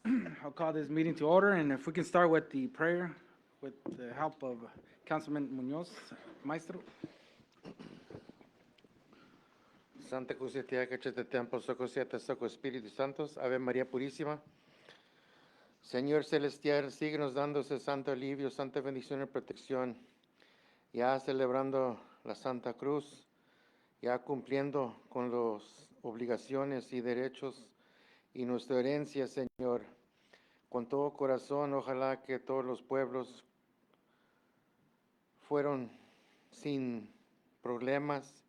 I'll call this meeting to order, and if we can start with the prayer, with the help of Councilman Munoz, Maestro. Santa Cusitia, Cachete Tempo, Soco Siete, Soco Espíritu Santos, Ave María Purísima. Señor Celestial, síguenos dando ese santo alivio, santa bendición y protección. Ya celebrando la Santa Cruz, ya cumpliendo con las obligaciones y derechos y nuestra herencia, Señor. Con todo corazón, ojalá que todos los pueblos fueron sin problemas,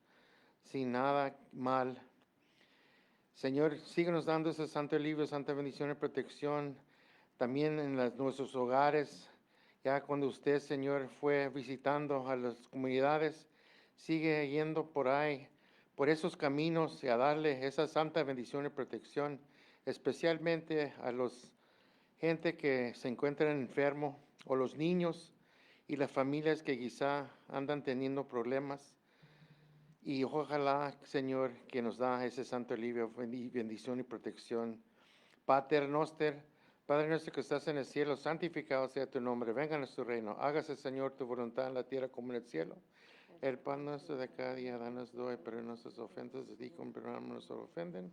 sin nada mal. Señor, síguenos dando ese santo alivio, santa bendición y protección también en nuestros hogares. Ya cuando usted, Señor, fue visitando a las comunidades, sigue yendo por ahí, por esos caminos y a darle esa santa bendición y protección, especialmente a los gente que se encuentran enfermo o los niños y las familias que quizá andan teniendo problemas. Y ojalá, Señor, que nos da ese santo alivio, bendición y protección. Pater Noster, Padre nuestro que estás en el cielo, santificado sea tu nombre, venga a nuestro reino. Hágase, Señor, tu voluntad en la tierra como en el cielo. El pan nuestro de cada día, danos hoy, pero nuestras ofensas de ti, como perdonamos nos ofenden.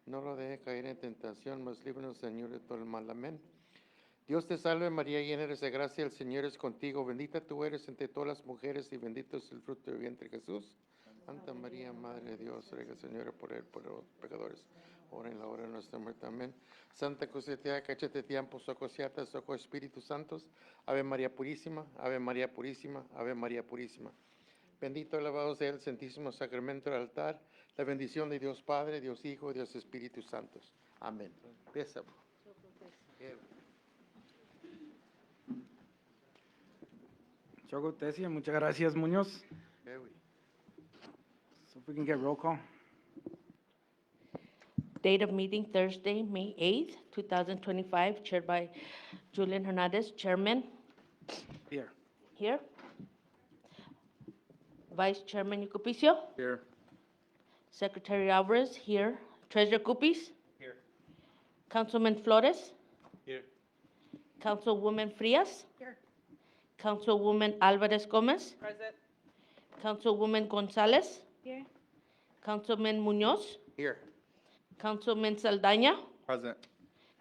No lo deje caer en tentación, mas líbranos, Señor, de todo el mal. Amén. Dios te salve María, llena eres de gracia, el Señor es contigo. Bendita tú eres entre todas las mujeres y bendito es el fruto de tu vientre, Jesús. Santa María, Madre de Dios, ruega, Señor, por él, por los pecadores, ahora en la hora de nuestra muerte. Amén. Santa Cusetea, Cachete Tiempo, Soco Siata, Soco Espíritu Santos, Ave María Purísima, Ave María Purísima, Ave María Purísima. Bendito, alabado sea el Santísimo Sacramento del altar, la bendición de Dios Padre, Dios Hijo, Dios Espíritu Santos. Amén. Empieza. Choco Tesia, muchas gracias, Muñoz. So if we can get roll call. Date of meeting Thursday, May 8th, 2025, chaired by Julian Hernandez, Chairman. Here. Here. Vice Chairman Yucupicio. Here. Secretary Alvarez, here. Treasurer Cupis. Here. Councilman Flores. Here. Councilwoman Frias. Here. Councilwoman Alvarez Gomez. Present. Councilwoman Gonzalez. Here. Councilman Munoz. Here. Councilman Saldaña. Present.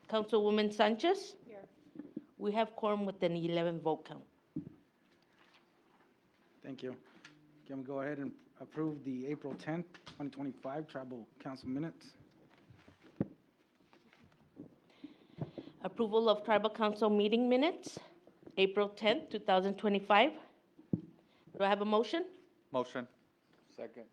Councilwoman Sanchez. Here. We have quorum with an 11 vote count. Thank you. Can we go ahead and approve the April 10th, 2025 Tribal Council minutes? Approval of Tribal Council meeting minutes, April 10th, 2025. Do I have a motion? Motion. Second.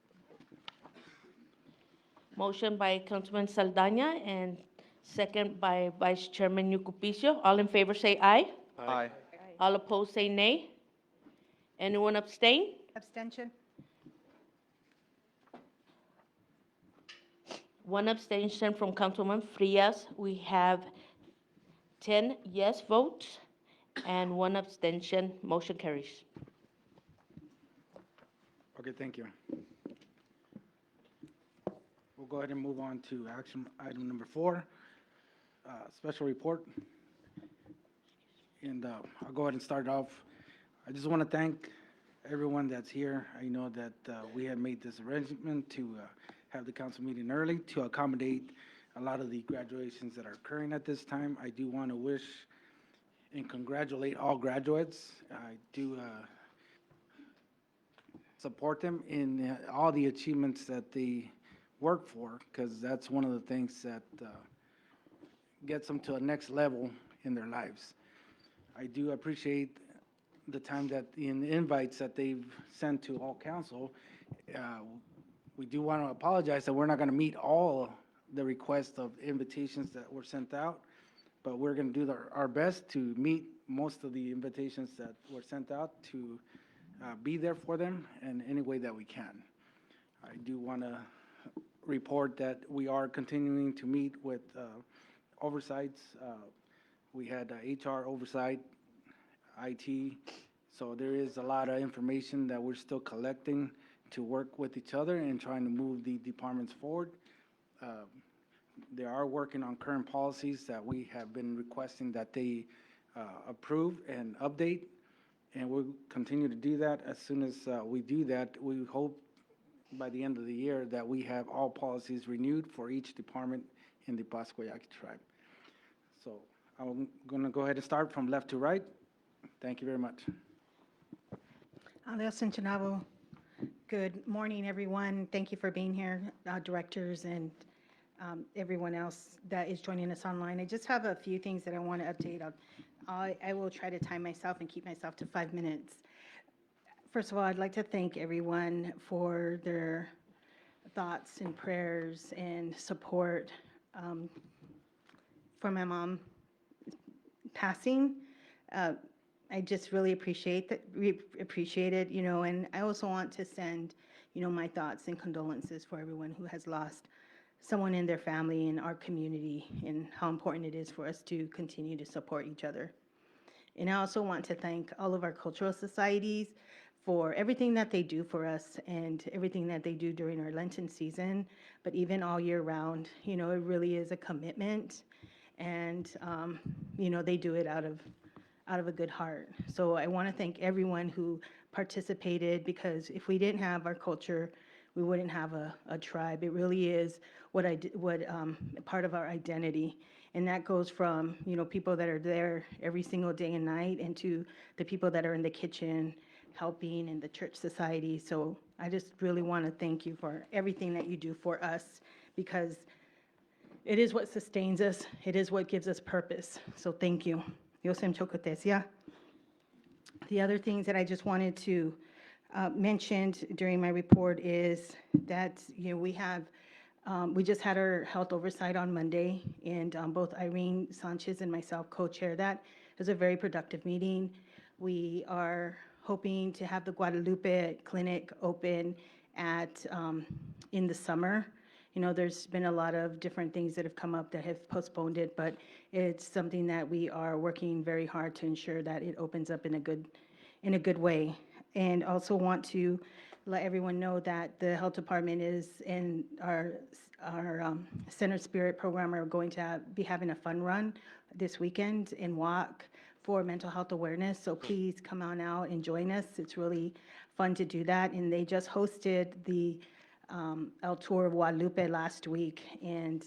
Motion by Councilman Saldaña and second by Vice Chairman Yucupicio. All in favor say aye. Aye. All opposed say nay. Anyone abstain? Abstention. One abstention from Councilman Frias. We have 10 yes votes and one abstention. Motion carries. Okay, thank you. We'll go ahead and move on to action item number 4, special report. And I'll go ahead and start off. I just want to thank everyone that's here. I know that we had made this arrangement to have the council meeting early to accommodate a lot of the graduations that are occurring at this time. I do want to wish and congratulate all graduates. I do support them in all the achievements that they work for, because that's one of the things that gets them to a next level in their lives. I do appreciate the time that in the invites that they've sent to all council. We do want to apologize that we're not going to meet all the requests of invitations that were sent out, but we're going to do our best to meet most of the invitations that were sent out, to be there for them in any way that we can. I do want to report that we are continuing to meet with oversights. We had HR oversight, IT, so there is a lot of information that we're still collecting to work with each other and trying to move the departments forward. They are working on current policies that we have been requesting that they approve and update, and we'll continue to do that. As soon as we do that, we hope by the end of the year that we have all policies renewed for each department in the Pascua Yaqui tribe. So I'm going to go ahead and start from left to right. Thank you very much. Aleo Centinavo. Good morning, everyone. Thank you for being here, directors and everyone else that is joining us online. I just have a few things that I want to update on. I will try to time myself and keep myself to 5 minutes. First of all, I'd like to thank everyone for their thoughts and prayers and support for my mom passing. I just really appreciate it, you know, and I also want to send, you know, my thoughts and condolences for everyone who has lost someone in their family in our community, and how important it is for us to continue to support each other. And I also want to thank all of our cultural societies for everything that they do for us and everything that they do during our Lenten season, but even all year round. You know, it really is a commitment, and you know, they do it out of a good heart. So I want to thank everyone who participated, because if we didn't have our culture, we wouldn't have a tribe. It really is part of our identity, and that goes from, you know, people that are there every single day and night, and to the people that are in the kitchen helping in the church society. So I just really want to thank you for everything that you do for us, because it is what sustains us. It is what gives us purpose. So thank you. Yosem Chokotesia. The other things that I just wanted to mention during my report is that, you know, we just had our health oversight on Monday, and both Irene Sanchez and myself co-chair that. It was a very productive meeting. We are hoping to have the Guadalupe clinic open in the summer. You know, there's been a lot of different things that have come up that have postponed it, but it's something that we are working very hard to ensure that it opens up in a good way. And also want to let everyone know that the health department is in our Center Spirit program are going to be having a fun run this weekend and walk for mental health awareness. So please come on out and join us. It's really fun to do that. And they just hosted the El Tour of Guadalupe last week, and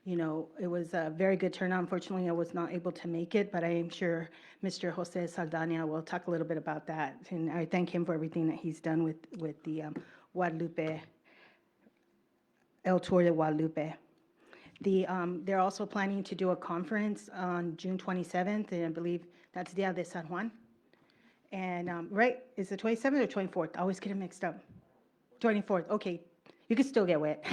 you know, it was a very good turnout. Unfortunately, I was not able to make it, but I am sure Mr. Jose Saldana will talk a little bit about that. And I thank him for everything that he's done with the Guadalupe, El Tour de Guadalupe. They're also planning to do a conference on June 27th, and I believe that's Dia de San Juan. And right, is it 27th or 24th? I always get it mixed up. 24th, okay. You can still get wet.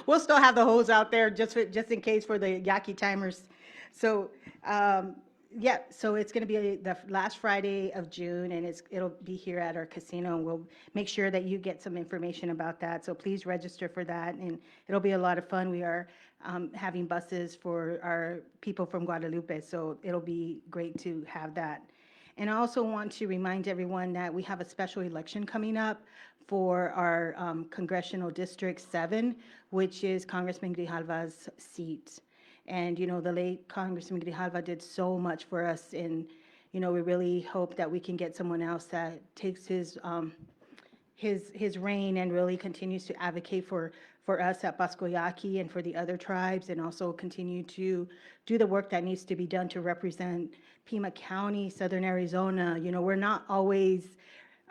We'll still have the hose out there just in case for the Yaqui timers. So, yeah, so it's going to be the last Friday of June, and it'll be here at our casino, and we'll make sure that you get some information about that. So please register for that, and it'll be a lot of fun. We are having buses for our people from Guadalupe, so it'll be great to have that. And I also want to remind everyone that we have a special election coming up for our Congressional District 7, which is Congressman Grijalva's seat. And, you know, the late Congressman Grijalva did so much for us, and, you know, we really hope that we can get someone else that takes his reign and really continues to advocate for us at Pascua Yaqui and for the other tribes, and also continue to do the work that needs to be done to represent Pima County, Southern Arizona. You know, we're not always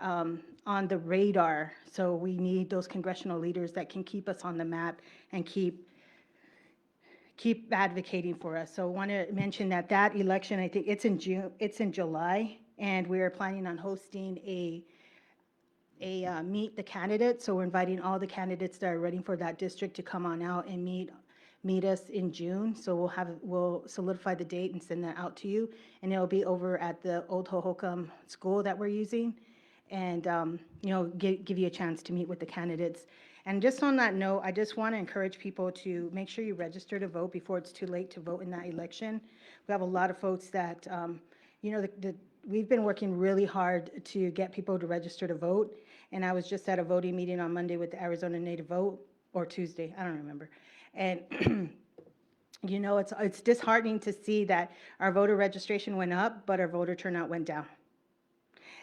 on the radar, so we need those congressional leaders that can keep us on the map and keep advocating for us. So I want to mention that election, I think it's in June, it's in July, and we are planning on hosting a meet the candidates. So we're inviting all the candidates that are running for that district to come on out and meet us in June. So we'll solidify the date and send that out to you, and it'll be over at the old Hohokam school that we're using, and you know, give you a chance to meet with the candidates. And just on that note, I just want to encourage people to make sure you register to vote before it's too late to vote in that election. We have a lot of folks that, you know, we've been working really hard to get people to register to vote. And I was just at a voting meeting on Monday with the Arizona Native Vote, or Tuesday, I don't remember. And you know, it's disheartening to see that our voter registration went up, but our voter turnout went down.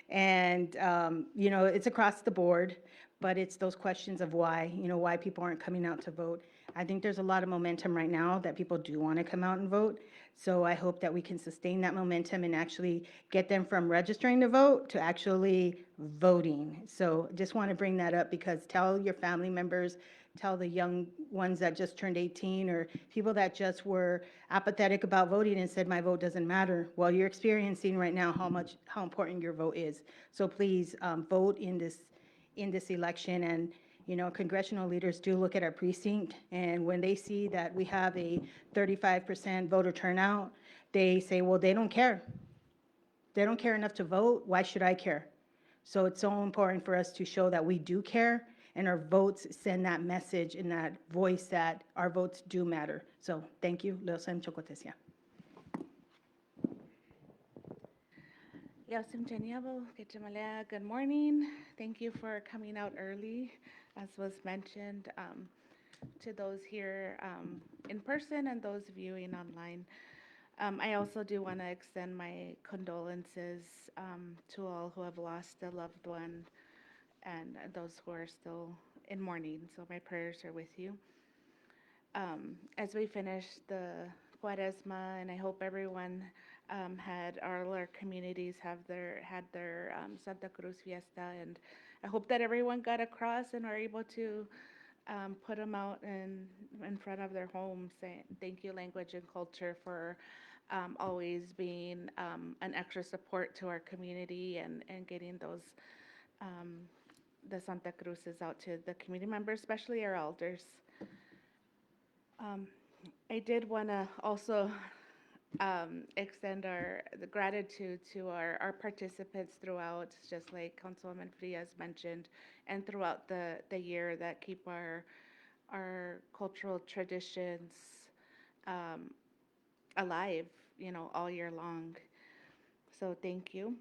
And, you know, it's across the board, but it's those questions of why, you know, why people aren't coming out to vote. I think there's a lot of momentum right now that people do want to come out and vote. So I hope that we can sustain that momentum and actually get them from registering to vote to actually voting. So just want to bring that up because tell your family members, tell the young ones that just turned 18 or people that just were apathetic about voting and said my vote doesn't matter. Well, you're experiencing right now how important your vote is. So please vote in this election. And you know, congressional leaders do look at our precinct, and when they see that we have a 35% voter turnout, they say, well, they don't care. They don't care enough to vote. Why should I care? So it's so important for us to show that we do care, and our votes send that message and that voice that our votes do matter. So thank you. Leosem Chocotesia. Good morning. Thank you for coming out early, as was mentioned, to those here in person and those viewing online. I also do want to extend my condolences to all who have lost a loved one and those who are still in mourning. So my prayers are with you. As we finish the Cuaresma, and I hope everyone all our communities had their Santa Cruz fiesta, and I hope that everyone got across and are able to put them out in front of their homes, saying thank you, language and culture, for always being an extra support to our community and getting those the Santa Cruzes out to the community members, especially our elders. I did want to also extend the gratitude to our participants throughout, just like Councilwoman Frias mentioned, and throughout the year that keep our cultural traditions alive, you know, all year long. So thank you.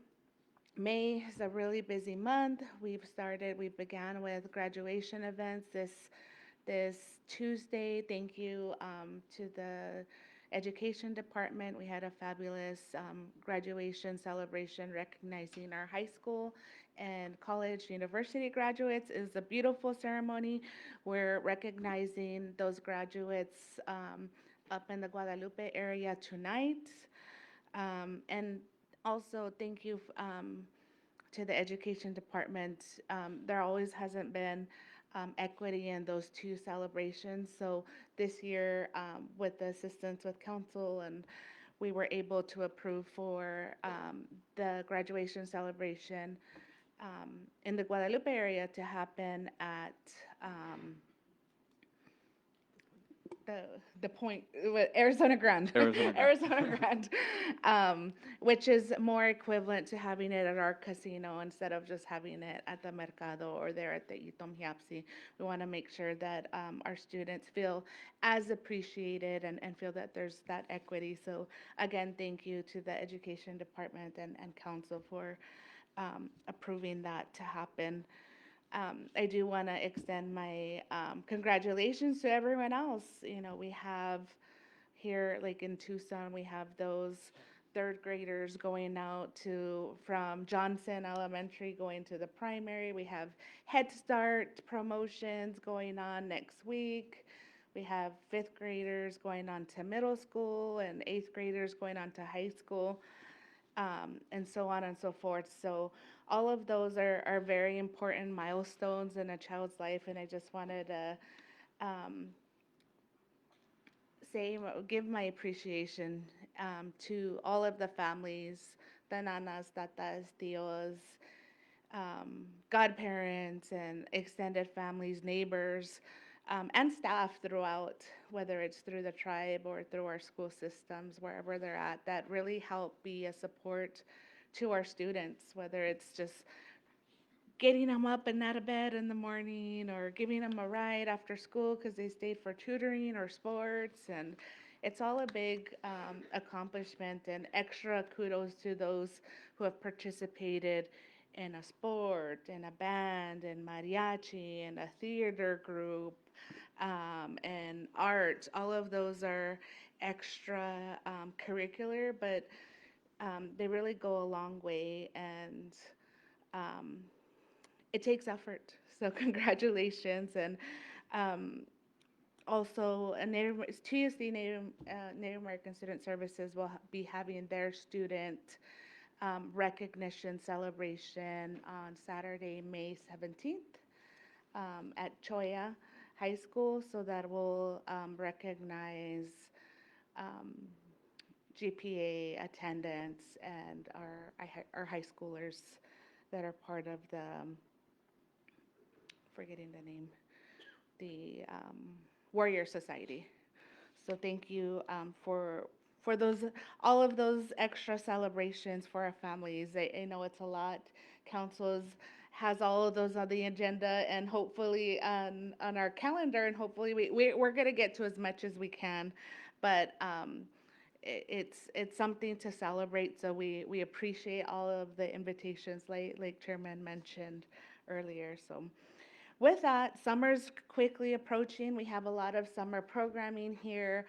May is a really busy month. We began with graduation events this Tuesday. Thank you to the Education Department. We had a fabulous graduation celebration recognizing our high school and college, university graduates. It was a beautiful ceremony. We're recognizing those graduates up in the Guadalupe area tonight. And also, thank you to the Education Department. There always hasn't been equity in those two celebrations. So this year, with the assistance with council, and we were able to approve for the graduation celebration in the Guadalupe area to happen at the point, Arizona Grande. Arizona Grande, which is more equivalent to having it at our casino instead of just having it at the Mercado or there at the Itom Hiapsi. We want to make sure that our students feel as appreciated and feel that there's that equity. So again, thank you to the Education Department and Council for approving that to happen. I do want to extend my congratulations to everyone else. You know, we have here, like in Tucson, we have those third graders going out from Johnson Elementary going to the primary. We have Head Start promotions going on next week. We have fifth graders going on to middle school and eighth graders going on to high school. And so on and so forth. So all of those are very important milestones in a child's life, and I just wanted to give my appreciation to all of the families, the nanas, tatas, tios, godparents, and extended families, neighbors, and staff throughout, whether it's through the tribe or through our school systems, wherever they're at, that really help be a support to our students, whether it's just getting them up and out of bed in the morning or giving them a ride after school because they stayed for tutoring or sports. And it's all a big accomplishment, and extra kudos to those who have participated in a sport, in a band, in mariachi, in a theater group, and art. All of those are extra curricular, but they really go a long way, and um, it takes effort. So congratulations, and um, also TUSD Native American Student Services will be having their student recognition celebration on Saturday, May 17th at Choya High School. So that will recognize um, GPA attendance and our high schoolers that are part of the, forgetting the name, the Warrior Society. So thank you for those, all of those extra celebrations for our families. I know it's a lot. Councils has all of those on the agenda and hopefully on our calendar, and hopefully we're going to get to as much as we can. But it's something to celebrate. So we appreciate all of the invitations, like Chairman mentioned earlier. So with that, summer's quickly approaching. We have a lot of summer programming here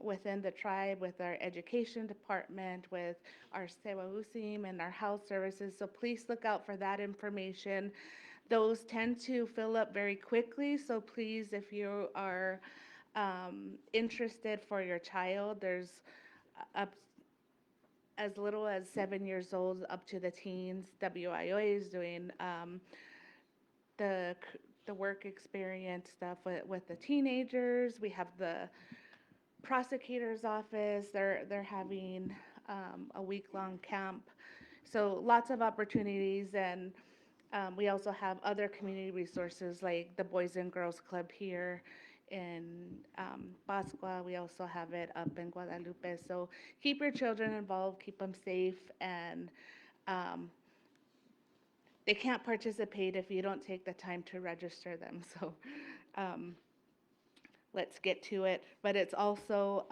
within the tribe, with our education department, with our Sewausim and our health services. So please look out for that information. Those tend to fill up very quickly. So please, if you are interested for your child, there's up as little as 7 years old up to the teens. WIOA is doing the the work experience stuff with the teenagers. We have the prosecutor's office. They're having a week-long camp. So lots of opportunities, and we also have other community resources like the Boys and Girls Club here in Pascua. We also have it up in Guadalupe. So keep your children involved, keep them safe, and um, they can't participate if you don't take the time to register them. So um, let's get to it. But it's also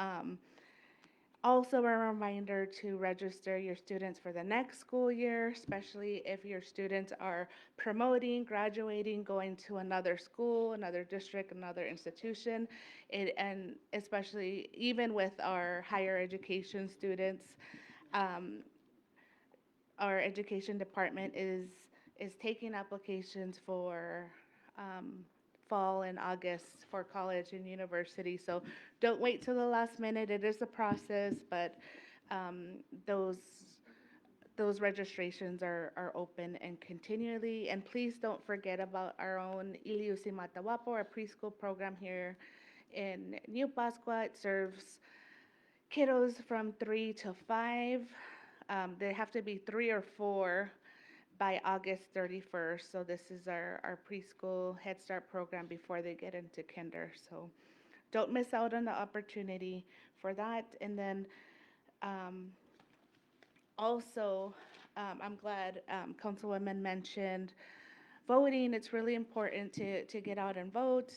also a reminder to register your students for the next school year, especially if your students are promoting, graduating, going to another school, another district, another institution. And especially even with our higher education students, um, our education department is taking applications for um, fall and August for college and university. So don't wait till the last minute. It is a process, but um, those those registrations are open and continually. And please don't forget about our own Iliusi Matawapo, our preschool program here in New Pascua. It serves kiddos from 3 to 5. They have to be 3 or 4 by August 31st. So this is our preschool Head Start program before they get into kinder. So don't miss out on the opportunity for that. And then also, I'm glad Councilwoman mentioned voting. It's really important to get out and vote.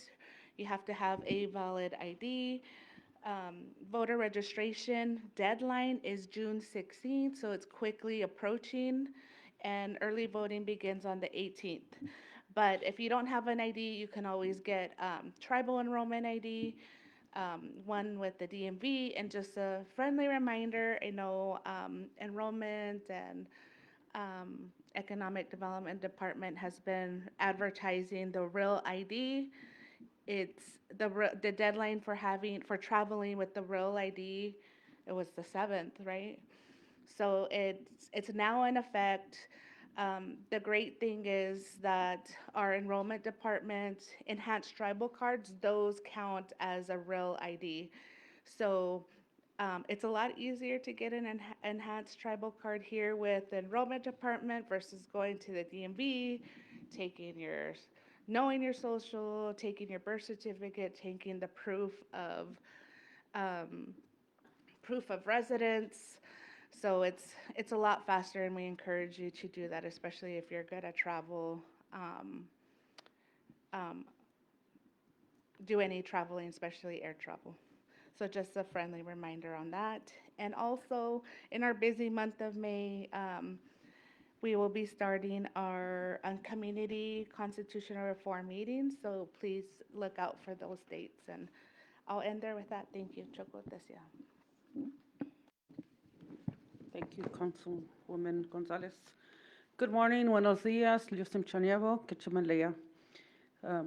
You have to have a valid ID. Voter registration deadline is June 16th, so it's quickly approaching, and early voting begins on the 18th. But if you don't have an ID, you can always get tribal enrollment ID, one with the DMV, and just a friendly reminder, I know enrollment and economic development department has been advertising the real ID. It's the deadline for traveling with the real ID. It was the 7th, right? So it's now in effect. The great thing is that our enrollment department enhanced tribal cards, those count as a real ID. So it's a lot easier to get an enhanced tribal card here with the enrollment department versus going to the DMV, knowing your social, taking your birth certificate, taking the um, proof of residence. So it's a lot faster, and we encourage you to do that, especially if you're good at travel. Um, do any traveling, especially air travel. So just a friendly reminder on that. And also, in our busy month of May, we will be starting our community constitutional reform meetings, so please look out for those dates. And I'll end there with that. Thank you, Choco Tesia. Thank you, Councilwoman Gonzalez. Good morning, buenos días, Liosim Chanievo, Ketchimalea.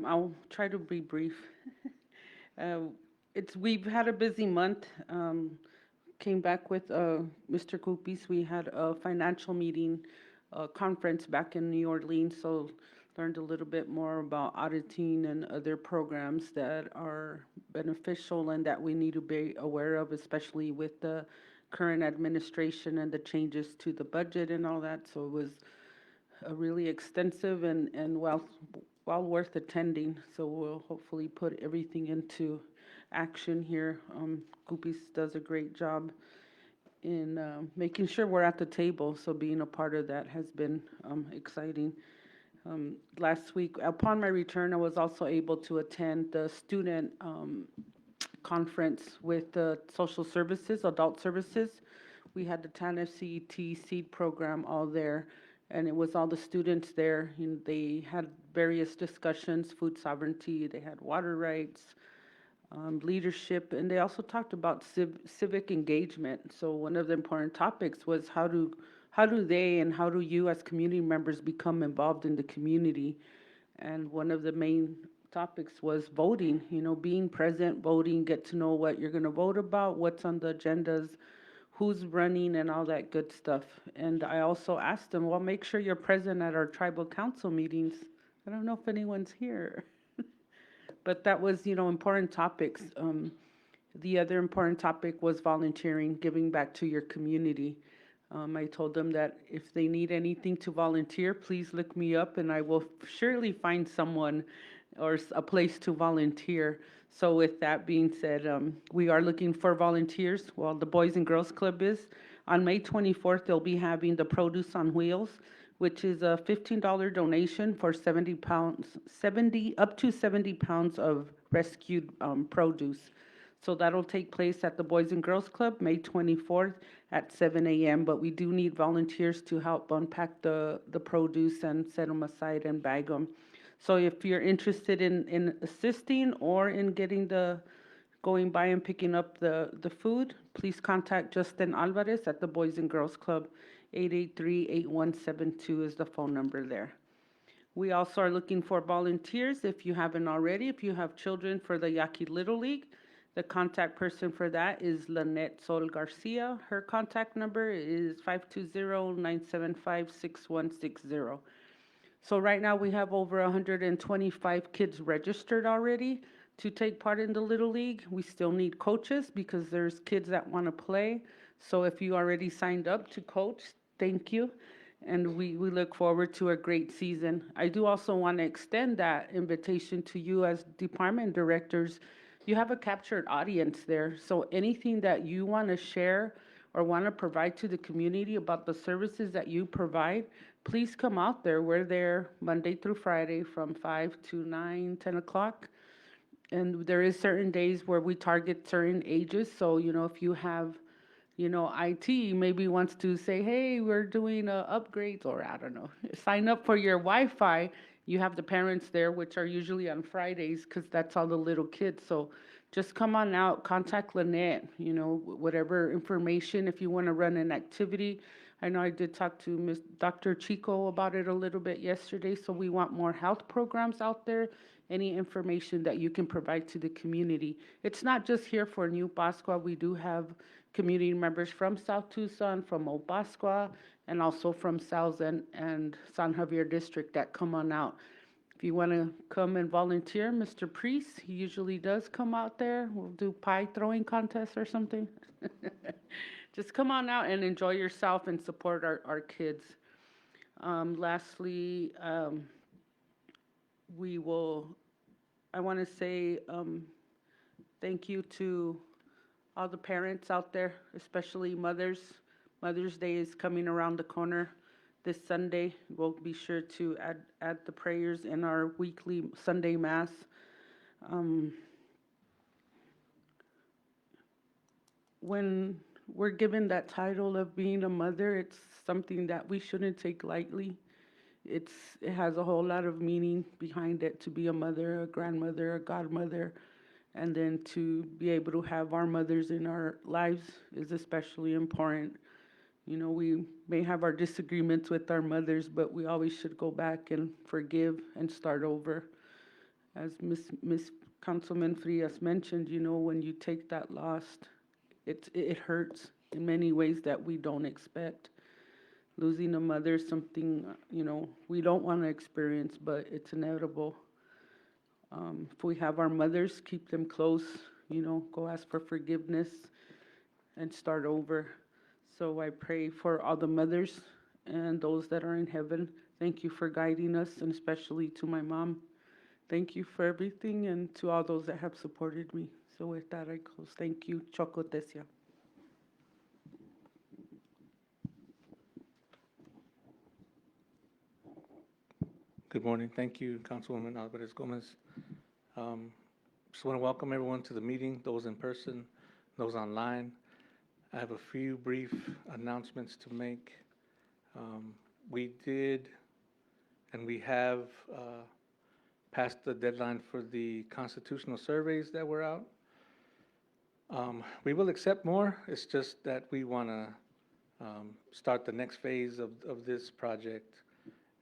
I'll try to be brief. We've had a busy month. Came back with Mr. Kupis. We had a financial meeting, conference back in New Orleans, so learned a little bit more about auditing and other programs that are beneficial and that we need to be aware of, especially with the current administration and the changes to the budget and all that. So it was a really extensive and well worth attending. So we'll hopefully put everything into action here. Kupis does a great job in making sure we're at the table. So being a part of that has been exciting. Last week, upon my return, I was also able to attend the student conference with the social services, adult services. We had the TANF CET seed program all there, and it was all the students there. And they had various discussions, food sovereignty, they had water rights, leadership, and they also talked about civic engagement. So one of the important topics was how do they and how do you as community members become involved in the community? And one of the main topics was voting, being present, voting, get to know what you're going to vote about, what's on the agendas, who's running, and all that good stuff. And I also asked them, well, make sure you're present at our tribal council meetings. I don't know if anyone's here. But that was, important topics. The other important topic was volunteering, giving back to your community. I told them that if they need anything to volunteer, please look me up and I will surely find someone or a place to volunteer. So with that being said, we are looking for volunteers. Well, the Boys and Girls Club is. On May 24th, they'll be having the Produce on Wheels, which is a $15 donation for 70 pounds, up to 70 pounds of rescued produce. So that'll take place at the Boys and Girls Club, May 24th at 7 a.m. But we do need volunteers to help unpack the produce and set them aside and bag them. So if you're interested in assisting or in going by and picking up the food, please contact Justin Alvarez at the Boys and Girls Club. 883-8172 is the phone number there. We also are looking for volunteers if you haven't already. If you have children for the Yaqui Little League, the contact person for that is Lynette Sol Garcia. Her contact number is 520-975-6160. So right now we have over 125 kids registered already to take part in the Little League. We still need coaches because there's kids that want to play. So if you already signed up to coach, thank you. And we look forward to a great season. I do also want to extend that invitation to you as department directors. You have a captured audience there. So anything that you want to share or want to provide to the community about the services that you provide, please come out there. We're there Monday through Friday from 5 to 9, 10 o'clock. And there is certain days where we target certain ages. So, if you have IT maybe wants to say, hey, we're doing upgrades, or I don't know, sign up for your Wi-Fi. You have the parents there, which are usually on Fridays because that's all the little kids. So just come on out, contact Lynette, whatever information, if you want to run an activity. I know I did talk to Dr. Chico about it a little bit yesterday. So we want more health programs out there. Any information that you can provide to the community. It's not just here for New Pascua. We do have community members from South Tucson, from Old Pascua, and also from South and San Javier District that come on out. If you want to come and volunteer, Mr. Priest, he usually does come out there. We'll do pie throwing contests or something. Just come on out and enjoy yourself and support our kids. Lastly, I want to say thank you to all the parents out there, especially mothers. Mother's Day is coming around the corner this Sunday. We'll be sure to add the prayers in our weekly Sunday Mass. When we're given that title of being a mother, it's something that we shouldn't take lightly. It has a whole lot of meaning behind it, to be a mother, a grandmother, a godmother, and then to be able to have our mothers in our lives is especially important. You know, we may have our disagreements with our mothers, but we always should go back and forgive and start over. As Miss Councilman Frias mentioned, you know, when you take that loss, it hurts in many ways that we don't expect. Losing a mother is something, you know, we don't want to experience, but it's inevitable. If we have our mothers, keep them close, you know, go ask for forgiveness and start over. So I pray for all the mothers and those that are in heaven. Thank you for guiding us, and especially to my mom. Thank you for everything, and to all those that have supported me. So with that, I close. Thank you. Chocotesia. Good morning. Thank you, Councilwoman Alvarez Gomez. Just want to welcome everyone to the meeting, those in person, those online. I have a few brief announcements to make. We did, and we have passed the deadline for the constitutional surveys that were out. We will accept more. It's just that we want to start the next phase of this project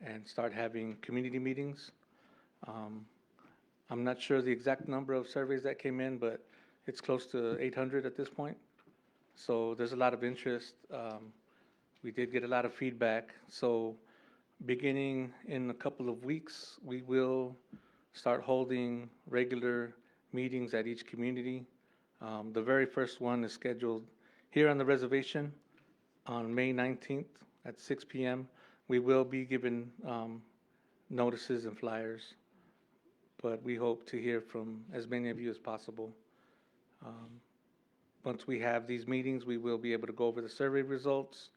and start having community meetings. I'm not sure the exact number of surveys that came in, but it's close to 800 at this point. So there's a lot of interest. We did get a lot of feedback. So beginning in a couple of weeks, we will start holding regular meetings at each community. The very first one is scheduled here on the reservation on May 19th at 6 p.m. We will be given notices and flyers, but we hope to hear from as many of you as possible. Once we have these meetings, we will be able to go over the survey results.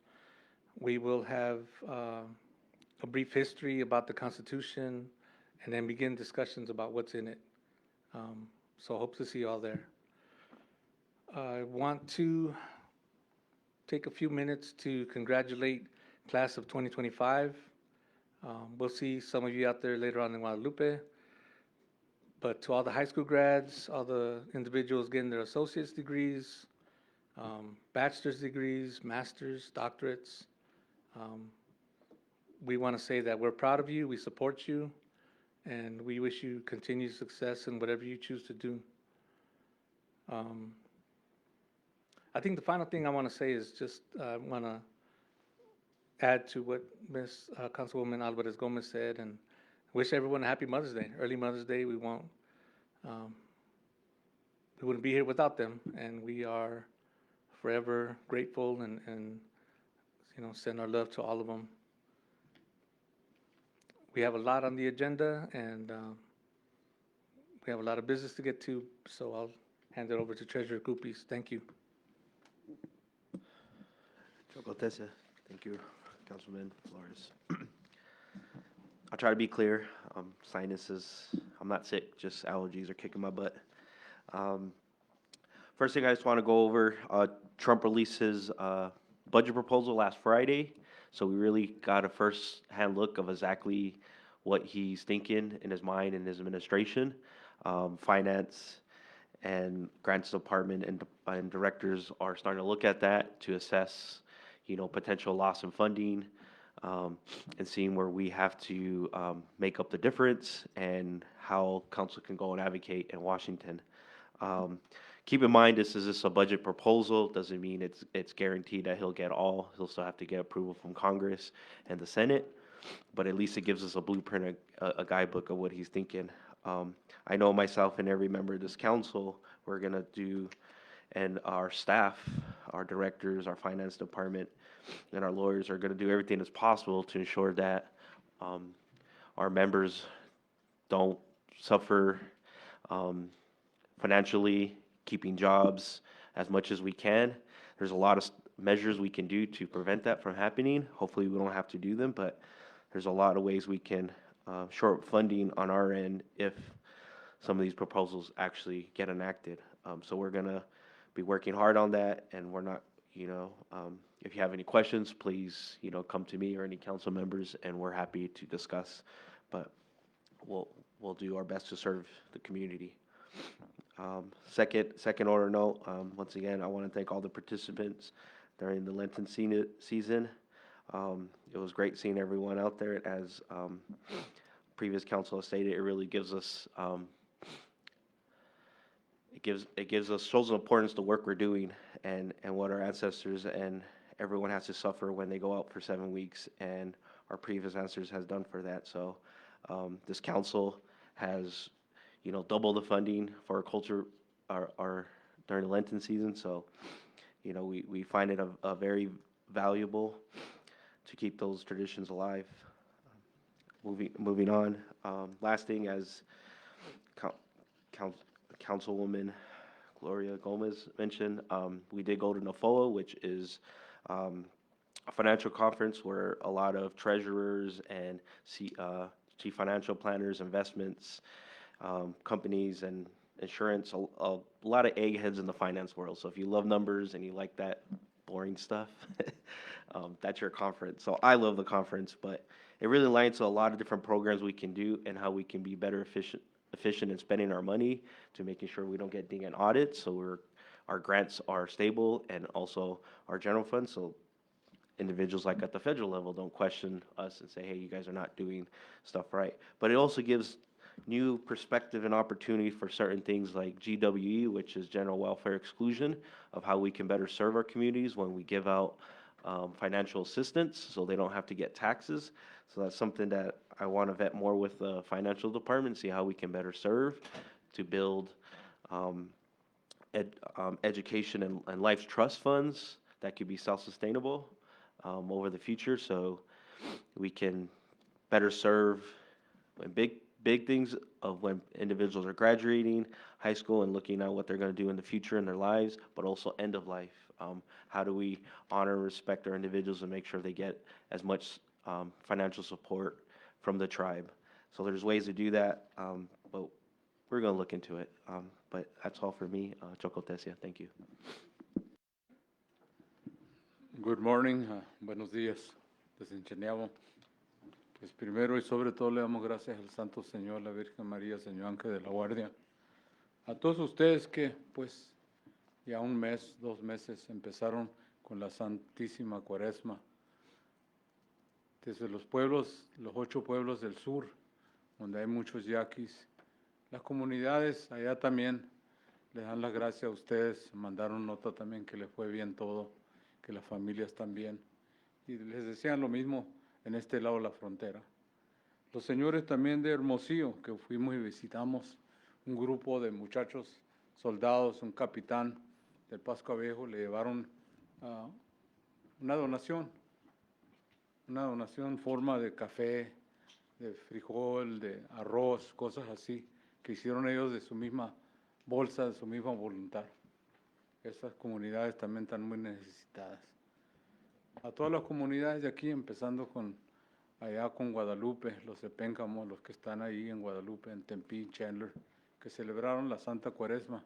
We will have a brief history about the Constitution, and then begin discussions about what's in it. So hope to see you all there. I want to take a few minutes to congratulate class of 2025. We'll see some of you out there later on in Guadalupe. But to all the high school grads, all the individuals getting their associate's degrees, bachelor's degrees, master's, doctorates, we want to say that we're proud of you, we support you, and we wish you continued success in whatever you choose to do. I think the final thing I want to say is just I want to add to what Ms. Councilwoman Alvarez Gomez said, and wish everyone a happy Mother's Day. Early Mother's Day. We wouldn't be here without them, and we are forever grateful and you know, send our love to all of them. We have a lot on the agenda, and we have a lot of business to get to, so I'll hand it over to Treasurer Guppies. Thank you. Chocotesia. Thank you, Councilman Flores. I'll try to be clear. Sinuses, I'm not sick, just allergies are kicking my butt. First thing I just want to go over, Trump released his budget proposal last Friday, so we really got a first-hand look of exactly what he's thinking in his mind and his administration. Finance and Grants Department and directors are starting to look at that to assess, you know, potential loss in funding, and seeing where we have to make up the difference and how council can go and advocate in Washington. Keep in mind, this is just a budget proposal. Doesn't mean it's guaranteed that he'll get all. He'll still have to get approval from Congress and the Senate, but at least it gives us a blueprint, a guidebook of what he's thinking. I know myself and every member of this council, we're gonna do, and our staff, our directors, our finance department, and our lawyers are gonna do everything that's possible to ensure that our members don't suffer financially, keeping jobs as much as we can. There's a lot of measures we can do to prevent that from happening. Hopefully we don't have to do them, but there's a lot of ways we can shore up funding on our end if some of these proposals actually get enacted. So we're gonna be working hard on that, and we're not, if you have any questions, please, come to me or any council members, and we're happy to discuss. But we'll do our best to serve the community. Second order note, once again, I want to thank all the participants during the Lenten season. It was great seeing everyone out there. As previous council has stated, it really gives us shows the importance of the work we're doing and what our ancestors and everyone has to suffer when they go out for 7 weeks, and our previous ancestors has done for that. So this council has double the funding for our culture our during the Lenten season. So we find it a very valuable to keep those traditions alive. Moving on, last thing, as Councilwoman Gloria Gomez mentioned, we did go to NAFOA, which is a financial conference where a lot of treasurers and chief financial planners, investments, companies, and insurance, a lot of eggheads in the finance world. So if you love numbers and you like that boring stuff, that's your conference. So I love the conference, but it really aligns to a lot of different programs we can do and how we can be better efficient in spending our money, to making sure we don't get dinged in audits, so our grants are stable, and also our general fund, so individuals like at the federal level don't question us and say, hey, you guys are not doing stuff right. But it also gives new perspective and opportunity for certain things like GWE, which is general welfare exclusion, of how we can better serve our communities when we give out financial assistance so they don't have to get taxes. So that's something that I want to vet more with the financial department, see how we can better serve to build education and life trust funds that could be self-sustainable over the future, so we can better serve big things of when individuals are graduating high school and looking at what they're going to do in the future in their lives, but also end of life. How do we honor and respect our individuals and make sure they get as much financial support from the tribe? So there's ways to do that, but we're going to look into it. But that's all for me. Chocotesia, thank you. Good morning, buenos días, desencheneado. Pues primero y sobre todo le damos gracias al Santo Señor, la Virgen María, Señor Ángel de la Guardia. A todos ustedes que pues ya 1 mes, 2 meses empezaron con la Santísima Cuaresma. Desde los pueblos, los 8 pueblos del sur, donde hay muchos yaquis, las comunidades allá también les dan las gracias a ustedes, mandaron nota también que les fue bien todo, que las familias también, y les desean lo mismo en este lado de la frontera. Los señores también de Hermosillo, que fuimos y visitamos un grupo de muchachos, soldados, un capitán del Pascua Viejo, le llevaron una donación en forma de café, de frijol, de arroz, cosas así, que hicieron ellos de su misma bolsa, de su misma voluntad. Estas comunidades también están muy necesitadas. A todas las comunidades de aquí, empezando allá con Guadalupe, los de Péncamo, los que están ahí en Guadalupe, en Tempe, Chandler, que celebraron la Santa Cuaresma.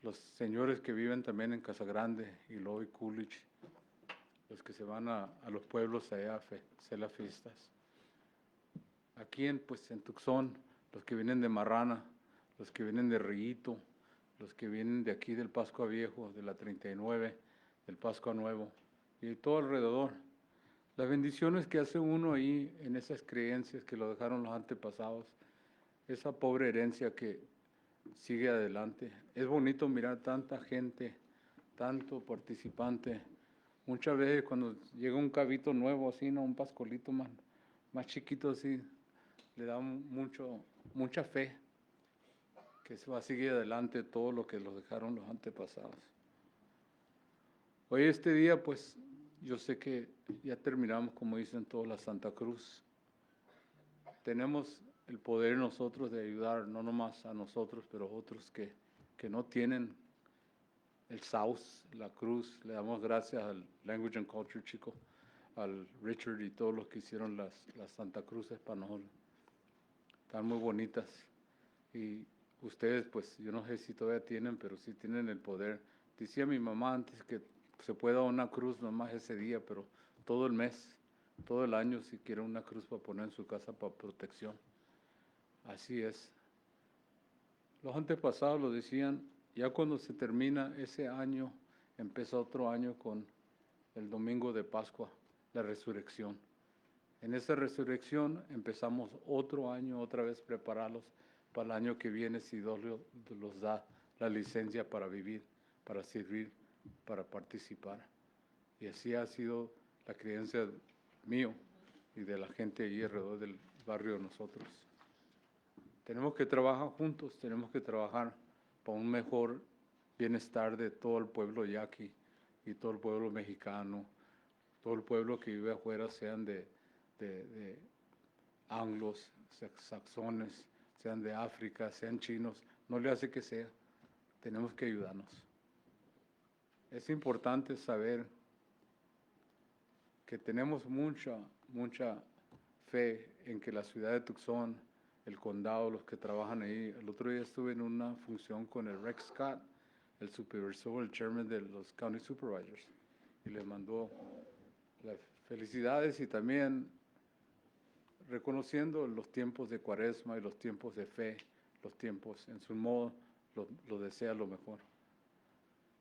Los señores que viven también en Casa Grande, Iloy, Coolidge, los que se van a los pueblos allá a hacer las fiestas. Aquí en Tucson, los que vienen de Marrana, los que vienen de Rillito, los que vienen de aquí del Pascua Viejo, de la 39, del Pascua Nuevo, y todo alrededor. Las bendiciones que hace uno ahí en esas creencias que lo dejaron los antepasados, esa pobre herencia que sigue adelante. Es bonito mirar tanta gente, tanto participante. Muchas veces cuando llega un cabito nuevo así, ¿no? Un pascualito más chiquito así, le da mucha fe que se va a seguir adelante todo lo que los dejaron los antepasados. Hoy este día, pues, yo sé que ya terminamos, como dicen todos, la Santa Cruz. Tenemos el poder nosotros de ayudar, no nomás a nosotros, pero otros que no tienen el SAUS, la cruz. Le damos gracias al Language and Culture chico, al Richard y todos los que hicieron las Santa Cruces para nosotros. Están muy bonitas. Y ustedes, pues, yo no sé si todavía tienen, pero sí tienen el poder. Decía mi mamá antes que se puede dar una cruz nomás ese día, pero todo el mes, todo el año, si quiere una cruz para poner en su casa para protección. Así es. Los antepasados lo decían, ya cuando se termina ese año, empieza otro año con el domingo de Pascua, la resurrección. En esa resurrección empezamos otro año, otra vez prepararlos para el año que viene, si Dios los da la licencia para vivir, para servir, para participar. Y así ha sido la creencia mío y de la gente allí alrededor del barrio de nosotros. Tenemos que trabajar juntos, tenemos que trabajar para un mejor bienestar de todo el pueblo yaqui y todo el pueblo mexicano, todo el pueblo que vive afuera, sean de anglos, saxones, sean de África, sean chinos, no le hace que sea, tenemos que ayudarnos. Es importante saber que tenemos mucha fe en que la ciudad de Tucson, el condado, los que trabajan ahí. El otro día estuve en una función con el Rex Scott, el supervisor, el chairman de los county supervisors, y les mandó las felicidades y también reconociendo los tiempos de Cuaresma y los tiempos de fe, los tiempos en su modo, lo desea lo mejor.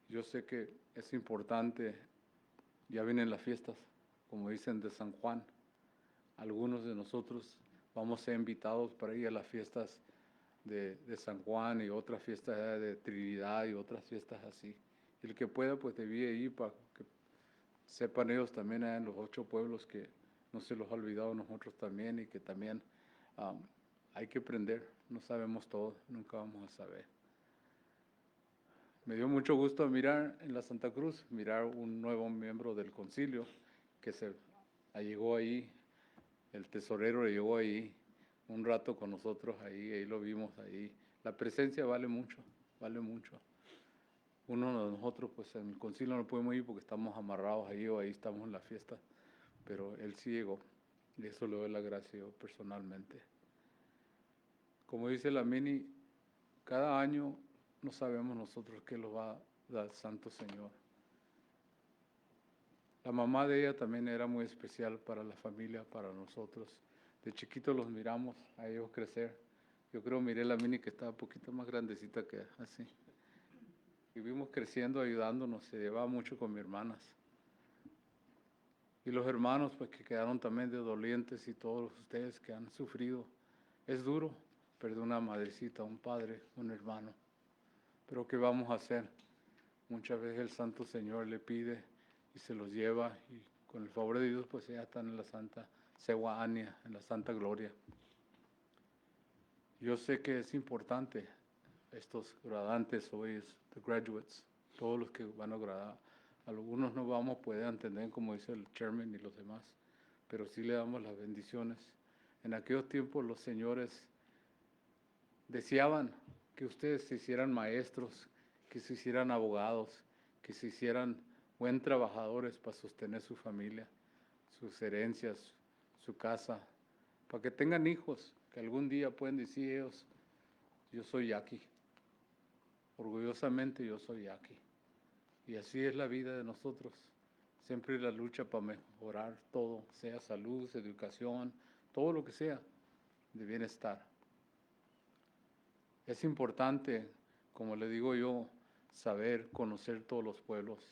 Yo sé que es importante, ya vienen las fiestas, como dicen, de San Juan. Algunos de nosotros vamos a ser invitados para ir a las fiestas de San Juan y otras fiestas de Trinidad y otras fiestas así. Y el que pueda, pues debía ir para que sepan ellos también en los 8 pueblos que no se los ha olvidado nosotros también y que también hay que aprender. No sabemos todo, nunca vamos a saber. Me dio mucho gusto mirar en la Santa Cruz, mirar un nuevo miembro del concilio que se llegó ahí, el tesorero llegó ahí un rato con nosotros ahí lo vimos ahí. La presencia vale mucho, vale mucho. Uno de nosotros, pues en el concilio no podemos ir porque estamos amarrados ahí o ahí estamos en la fiesta, pero él sí llegó y eso le doy la gracia yo personalmente. Como dice la Mini, cada año no sabemos nosotros qué nos va a dar el Santo Señor. La mamá de ella también era muy especial para la familia, para nosotros. De chiquitos los miramos a ellos crecer. Yo creo miré la Mini que estaba un poquito más grandecita que así. Y vimos creciendo, ayudándonos, se llevaba mucho con mis hermanas. Y los hermanos pues que quedaron también de dolientes y todos ustedes que han sufrido. Es duro perder una madrecita, un padre, un hermano. Pero ¿qué vamos a hacer? Muchas veces el Santo Señor le pide y se los lleva y con el favor de Dios pues ya están en la Santa Sehuania, en la Santa Gloria. Yo sé que es importante estos graduantes hoy, the graduates, todos los que van a graduar. Algunos no vamos a poder entender como dice el chairman y los demás, pero sí le damos las bendiciones. En aquellos tiempos los señores deseaban que ustedes se hicieran maestros, que se hicieran abogados, que se hicieran buen trabajadores para sostener su familia, sus herencias, su casa, para que tengan hijos, que algún día pueden decir ellos, yo soy yaqui, orgullosamente yo soy yaqui. Y así es la vida de nosotros, siempre la lucha para mejorar todo, sea salud, educación, todo lo que sea de bienestar. Es importante, como le digo yo, saber, conocer todos los pueblos.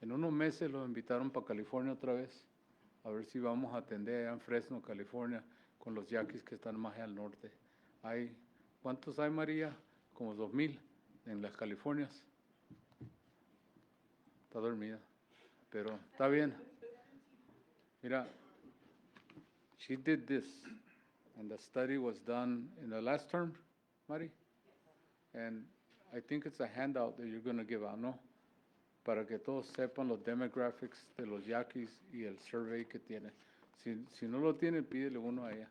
En unos meses los invitaron para California otra vez, a ver si vamos a atender allá en Fresno, California, con los yaquis que están más al norte. ¿Cuántos hay, María? Como 2,000 en las Californias. Está dormida, pero está bien. Mira, she did this, and the study was done in the last term, Mari? And I think it's a handout that you're going to give out, ¿no? Para que todos sepan los demographics de los yaquis y el survey que tiene. Si no lo tiene, pídele uno a ella,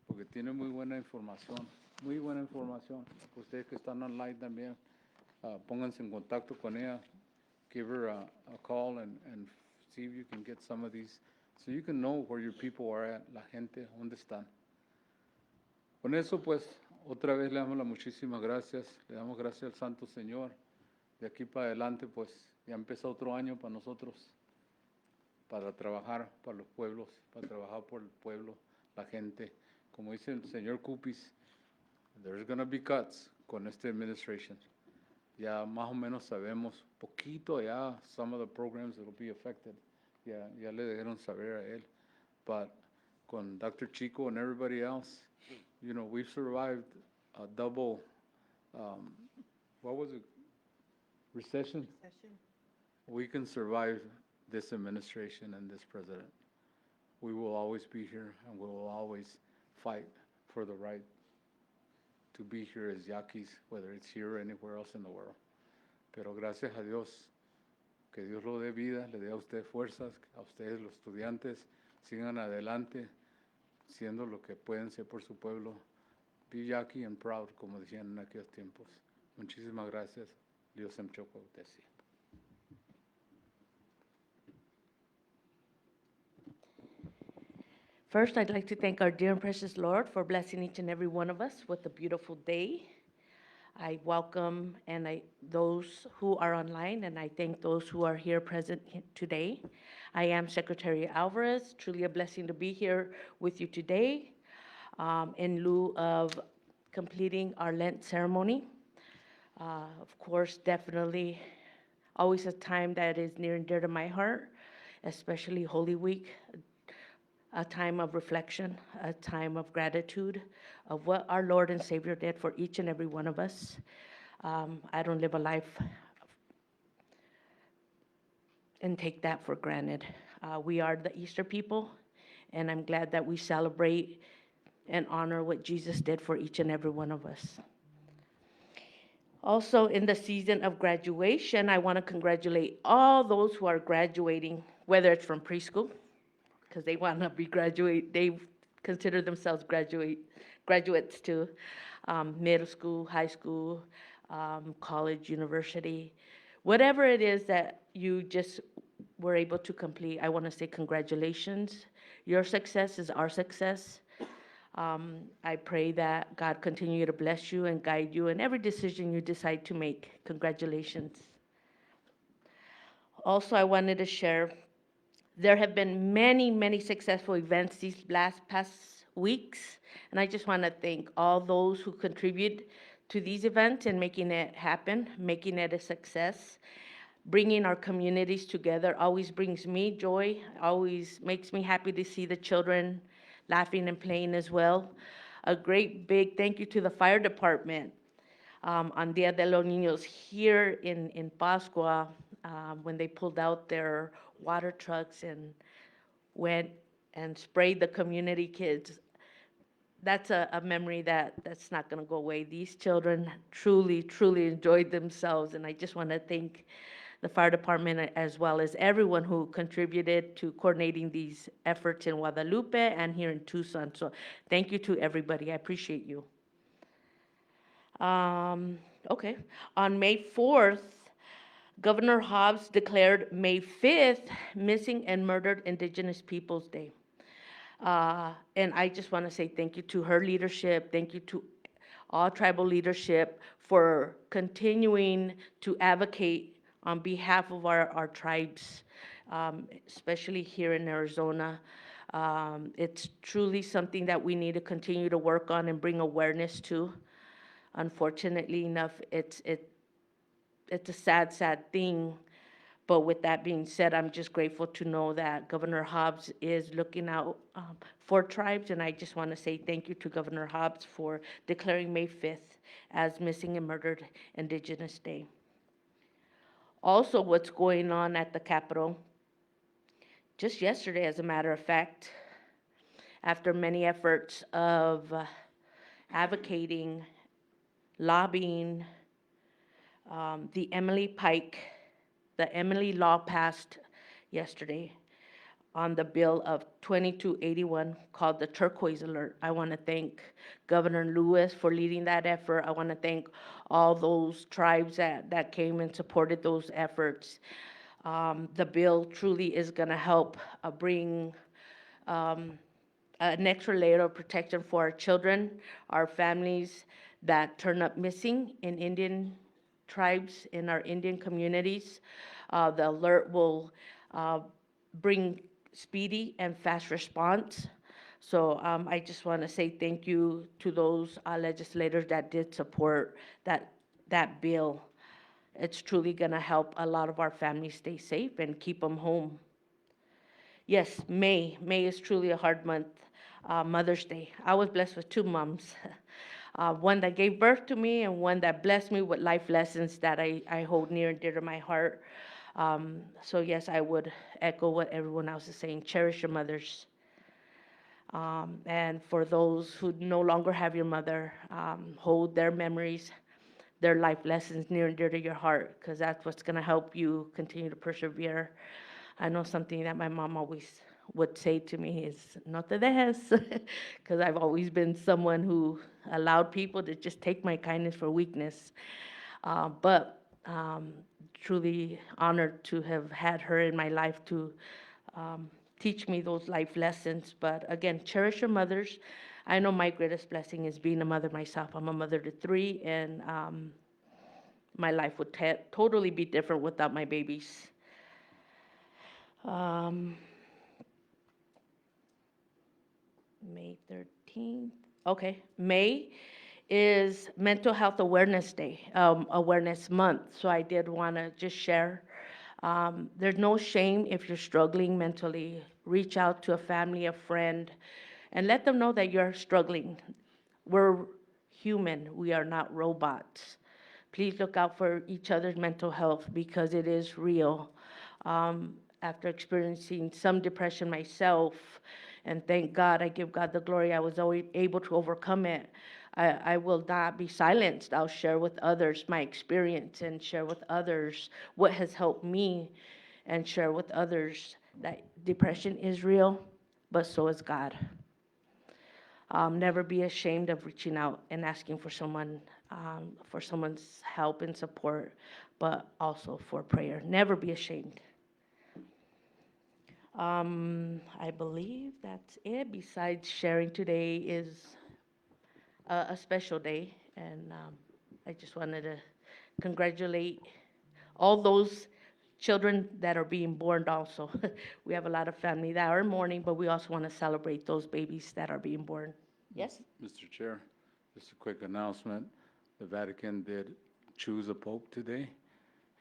porque tiene muy buena información, muy buena información. Ustedes que están online también, pónganse en contacto con ella, give her a call and see if you can get some of these, so you can know where your people are at, la gente, dónde están. Con eso, pues, otra vez le damos las muchísimas gracias, le damos gracias al Santo Señor de aquí para adelante, pues ya empezó otro año para nosotros, para trabajar para los pueblos, para trabajar por el pueblo, la gente. Como dice el señor Cupis, there's going to be cuts con esta administration. Ya más o menos sabemos poquito ya some of the programs that will be affected. Ya le dejaron saber a él. But con Dr. Chico and everybody else, you know, we've survived a double, what was it? Recession? We can survive this administration and this president. We will always be here and we will always fight for the right to be here as Yaquis, whether it's here or anywhere else in the world. Pero gracias a Dios, que Dios lo dé vida, le dé a ustedes fuerzas, a ustedes los estudiantes, sigan adelante, siendo lo que pueden ser por su pueblo. Be Yaqui and proud, como decían en aquellos tiempos. Muchísimas gracias. Dios em choco utesi. First, I'd like to thank our dear and precious Lord for blessing each and every one of us with a beautiful day. I welcome those who are online, and I thank those who are here present today. I am Secretary Alvarez. Truly a blessing to be here with you today in lieu of completing our Lent ceremony. Of course, definitely always a time that is near and dear to my heart, especially Holy Week, a time of reflection, a time of gratitude of what our Lord and Savior did for each and every one of us. I don't live a life and take that for granted. We are the Easter people, and I'm glad that we celebrate and honor what Jesus did for each and every one of us. Also, in the season of graduation, I want to congratulate all those who are graduating, whether it's from preschool, because they want to be they consider themselves graduates too, middle school, high school, college, university, whatever it is that you just were able to complete. I want to say congratulations. Your success is our success. I pray that God continue to bless you and guide you in every decision you decide to make. Congratulations. Also, I wanted to share, there have been many, many successful events these past weeks, and I just want to thank all those who contribute to these events and making it happen, making it a success. Bringing our communities together always brings me joy, always makes me happy to see the children laughing and playing as well. A great big thank you to the fire department on Dia de los Niños here in Pascua when they pulled out their water trucks and went and sprayed the community kids. That's a memory that's not going to go away. These children truly, truly enjoyed themselves, and I just want to thank the fire department as well as everyone who contributed to coordinating these efforts in Guadalupe and here in Tucson. So thank you to everybody. I appreciate you. Okay. On May 4th, Governor Hobbs declared May 5th Missing and Murdered Indigenous Peoples Day. And I just want to say thank you to her leadership. Thank you to all tribal leadership for continuing to advocate on behalf of our tribes, especially here in Arizona. It's truly something that we need to continue to work on and bring awareness to. Unfortunately enough, it's a sad, sad thing. But with that being said, I'm just grateful to know that Governor Hobbs is looking out for tribes, and I just want to say thank you to Governor Hobbs for declaring May 5th as Missing and Murdered Indigenous Day. Also, what's going on at the Capitol, just yesterday, as a matter of fact, after many efforts of advocating, lobbying, the Emily law passed yesterday on the bill of 2281 called the Turquoise Alert. I want to thank Governor Lewis for leading that effort. I want to thank all those tribes that came and supported those efforts. The bill truly is going to help bring an extra layer of protection for our children, our families that turn up missing in Indian tribes in our Indian communities. The alert will bring speedy and fast response. So I just want to say thank you to those legislators that did support that bill. It's truly going to help a lot of our families stay safe and keep them home. Yes, May. May is truly a hard month. Mother's Day. I was blessed with two moms. One that gave birth to me and one that blessed me with life lessons that I hold near and dear to my heart. So yes, I would echo what everyone else is saying. Cherish your mothers. And for those who no longer have your mother, hold their memories, their life lessons near and dear to your heart, because that's what's going to help you continue to persevere. I know something that my mom always would say to me is, no te dejes, because I've always been someone who allowed people to just take my kindness for weakness. But truly honored to have had her in my life to teach me those life lessons. But again, cherish your mothers. I know my greatest blessing is being a mother myself. I'm a mother to three, and my life would totally be different without my babies. May 13th. Okay, May is Mental Health Awareness Day, Awareness Month. So I did want to just share. There's no shame if you're struggling mentally. Reach out to a family, a friend, and let them know that you're struggling. We're human, we are not robots. Please look out for each other's mental health because it is real. After experiencing some depression myself, and thank God, I give God the glory, I was always able to overcome it. I will not be silenced. I'll share with others my experience and share with others what has helped me and share with others that depression is real, but so is God. Never be ashamed of reaching out and asking for for someone's help and support, but also for prayer. Never be ashamed. I believe that's it. Besides sharing, today is a special day, and I just wanted to congratulate all those children that are being born also. We have a lot of family that are in mourning, but we also want to celebrate those babies that are being born. Yes? Mr. Chair, just a quick announcement. The Vatican did choose a pope today.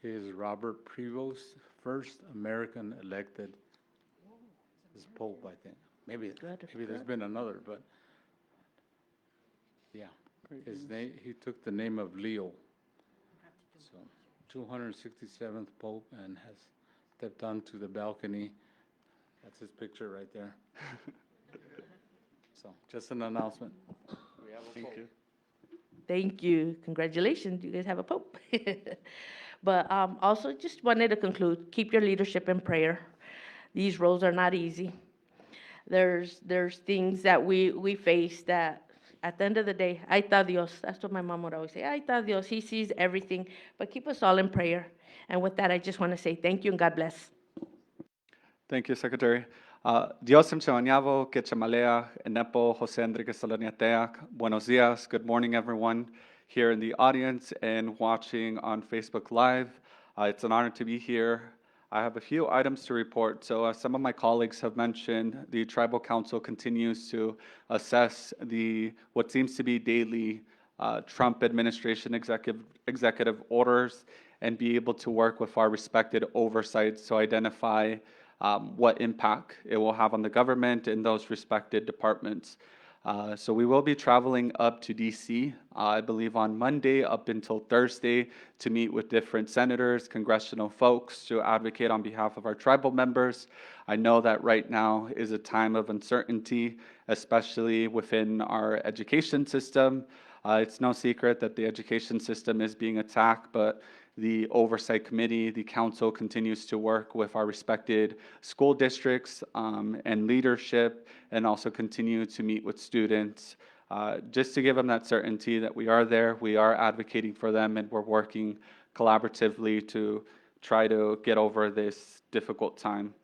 He is Robert Prevost, first American elected as pope, I think. Maybe there's been another, but yeah. His name, he took the name of Leo. So 267th pope and has stepped onto the balcony. That's his picture right there. So just an announcement. We have a pope. Thank you. Congratulations. You guys have a pope. But also just wanted to conclude, keep your leadership in prayer. These roles are not easy. There's things that we face that at the end of the day, ahí está Dios. That's what my mom would always say. Ahí está Dios. He sees everything. But keep us all in prayer. And with that, I just want to say thank you and God bless. Thank you, Secretary. Dios mchawanyavo, kechamalea, enepo, Jose Enrique Saloniateac. Buenos dias. Good morning, everyone here in the audience and watching on Facebook Live. It's an honor to be here. I have a few items to report. So some of my colleagues have mentioned the Tribal Council continues to assess what seems to be daily Trump administration executive orders and be able to work with our respected oversights to identify what impact it will have on the government and those respected departments. So we will be traveling up to DC, I believe on Monday up until Thursday to meet with different senators, congressional folks to advocate on behalf of our tribal members. I know that right now is a time of uncertainty, especially within our education system. It's no secret that the education system is being attacked, but the Oversight Committee, the Council continues to work with our respected school districts and leadership, and also continue to meet with students just to give them that certainty that we are there, we are advocating for them, and we're working collaboratively to try to get over this difficult time.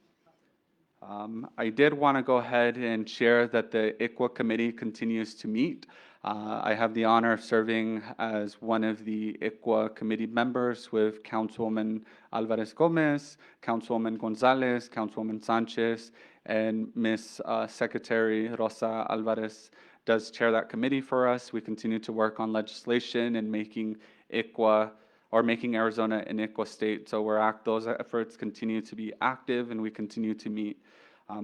I did want to go ahead and share that the ICWA committee continues to meet. I have the honor of serving as one of the ICWA committee members with Councilwoman Alvarez Gomez, Councilwoman Gonzalez, Councilwoman Sanchez, and Ms. Secretary Rosa Alvarez does chair that committee for us. We continue to work on legislation and making ICWA or making Arizona an ICWA state. So those efforts continue to be active and we continue to meet.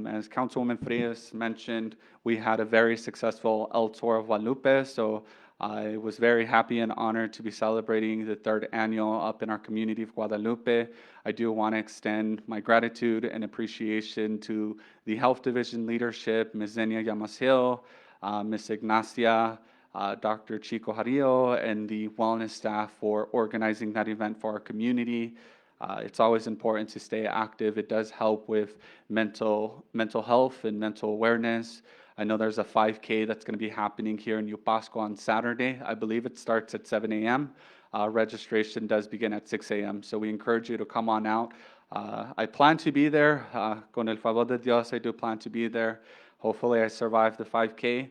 As Councilwoman Frias mentioned, we had a very successful El Tour of Guadalupe, so I was very happy and honored to be celebrating the 3rd annual up in our community of Guadalupe. I do want to extend my gratitude and appreciation to the Health Division leadership, Ms. Zenia Llamas-Hill, Ms. Ignacia, Dr. Chico Jarillo, and the wellness staff for organizing that event for our community. It's always important to stay active. It does help with mental health and mental awareness. I know there's a 5K that's going to be happening here in New Pascua on Saturday. I believe it starts at 7 a.m. Registration does begin at 6 a.m. So we encourage you to come on out. I plan to be there. Con el favor de Dios, I do plan to be there. Hopefully I survive the 5K.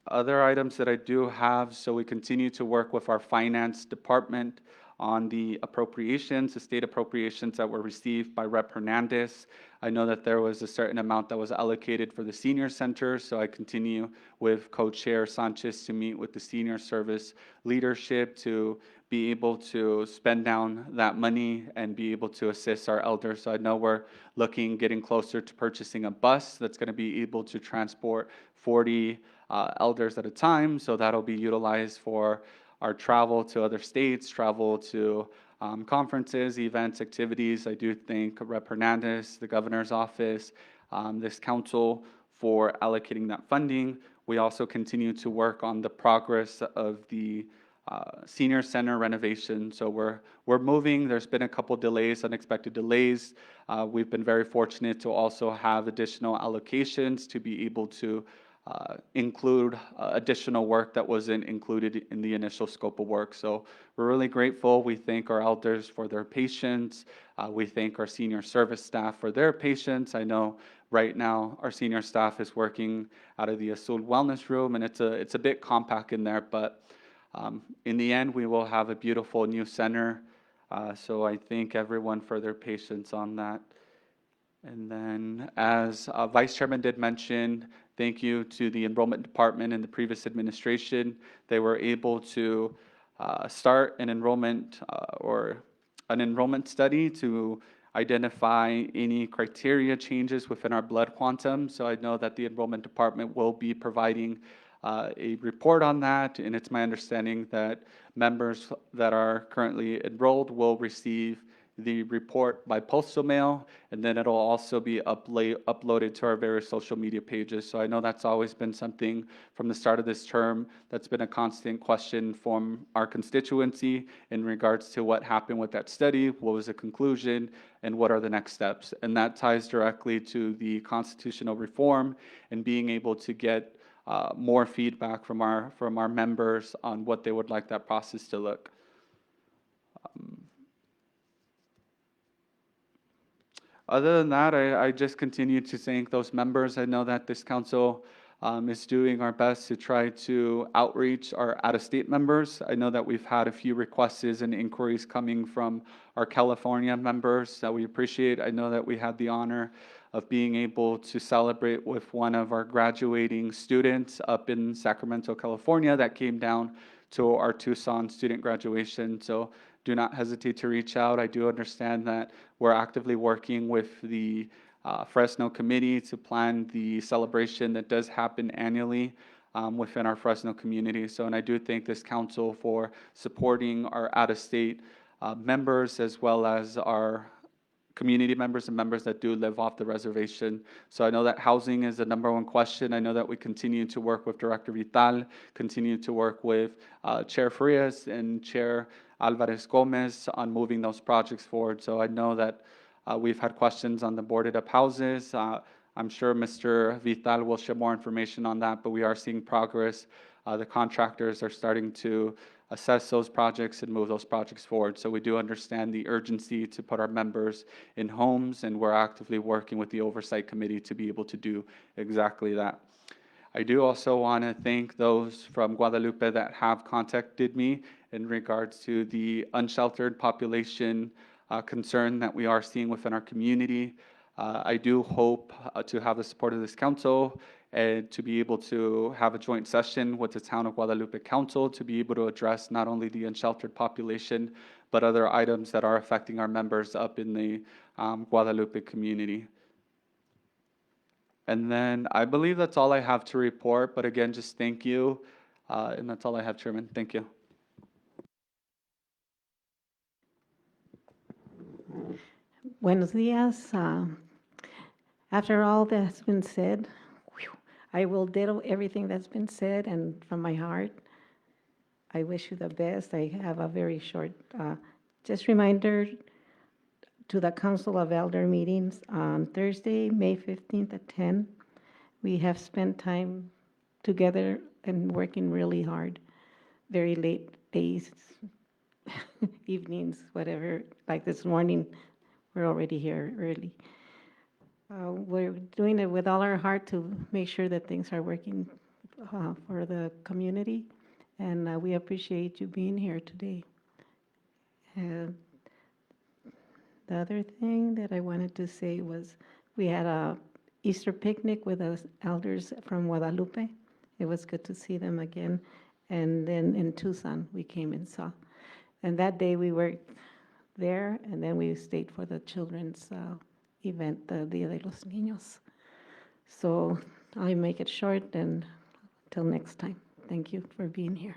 Other items that I do have, so we continue to work with our finance department on the appropriations, the state appropriations that were received by Rep. Hernandez. I know that there was a certain amount that was allocated for the senior center, so I continue with Co-Chair Sanchez to meet with the senior service leadership to be able to spend down that money and be able to assist our elders. So I know we're getting closer to purchasing a bus that's going to be able to transport 40 elders at a time, so that'll be utilized for our travel to other states, travel to conferences, events, activities. I do thank Rep. Hernandez, the governor's office, this council for allocating that funding. We also continue to work on the progress of the senior center renovation. So we're moving. There's been a couple delays, unexpected delays. We've been very fortunate to also have additional allocations to be able to include additional work that wasn't included in the initial scope of work. So we're really grateful. We thank our elders for their patience. We thank our senior service staff for their patience. I know right now our senior staff is working out of the Azul Wellness Room, and it's a bit compact in there, but in the end, we will have a beautiful new center. So I thank everyone for their patience on that. And then, as Vice Chairman did mention, thank you to the enrollment department in the previous administration. They were able to start an enrollment study to identify any criteria changes within our blood quantum. So I know that the enrollment department will be providing a report on that, and it's my understanding that members that are currently enrolled will receive the report by postal mail, and then it'll also be uploaded to our various social media pages. So I know that's always been something from the start of this term that's been a constant question from our constituency in regards to what happened with that study, what was the conclusion, and what are the next steps. And that ties directly to the constitutional reform and being able to get more feedback from our members on what they would like that process to look. Other than that, I just continue to thank those members. I know that this council is doing our best to try to outreach our out-of-state members. I know that we've had a few requests and inquiries coming from our California members that we appreciate. I know that we had the honor of being able to celebrate with one of our graduating students up in Sacramento, California, that came down to our Tucson student graduation. So do not hesitate to reach out. I do understand that we're actively working with the Fresno committee to plan the celebration that does happen annually within our Fresno community. So, and I do thank this council for supporting our out-of-state members as well as our community members and members that do live off the reservation. So I know that housing is the #1 question. I know that we continue to work with Director Vital, continue to work with Chair Frias and Chair Alvarez Gomez on moving those projects forward. So I know that we've had questions on the boarded up houses. I'm sure Mr. Vital will share more information on that, but we are seeing progress. The contractors are starting to assess those projects and move those projects forward. So we do understand the urgency to put our members in homes, and we're actively working with the oversight committee to be able to do exactly that. I do also want to thank those from Guadalupe that have contacted me in regards to the unsheltered population concern that we are seeing within our community. I do hope to have the support of this council and to be able to have a joint session with the Town of Guadalupe Council to be able to address not only the unsheltered population, but other items that are affecting our members up in the Guadalupe community. And then I believe that's all I have to report, but again, just thank you. And that's all I have, Chairman. Thank you. Buenos días. After all that's been said, I will ditto everything that's been said, and from my heart, I wish you the best. I have a very short, just reminder to the Council of Elder meetings on Thursday, May 15th at 10. We have spent time together and working really hard, very late days, evenings, whatever, like this morning. We're already here early. We're doing it with all our heart to make sure that things are working for the community, and we appreciate you being here today. And the other thing that I wanted to say was we had a Easter picnic with the elders from Guadalupe. It was good to see them again. And then in Tucson, we came and saw. And that day we worked there, and then we stayed for the children's event, the Dia de los Niños. So I'll make it short, and till next time. Thank you for being here.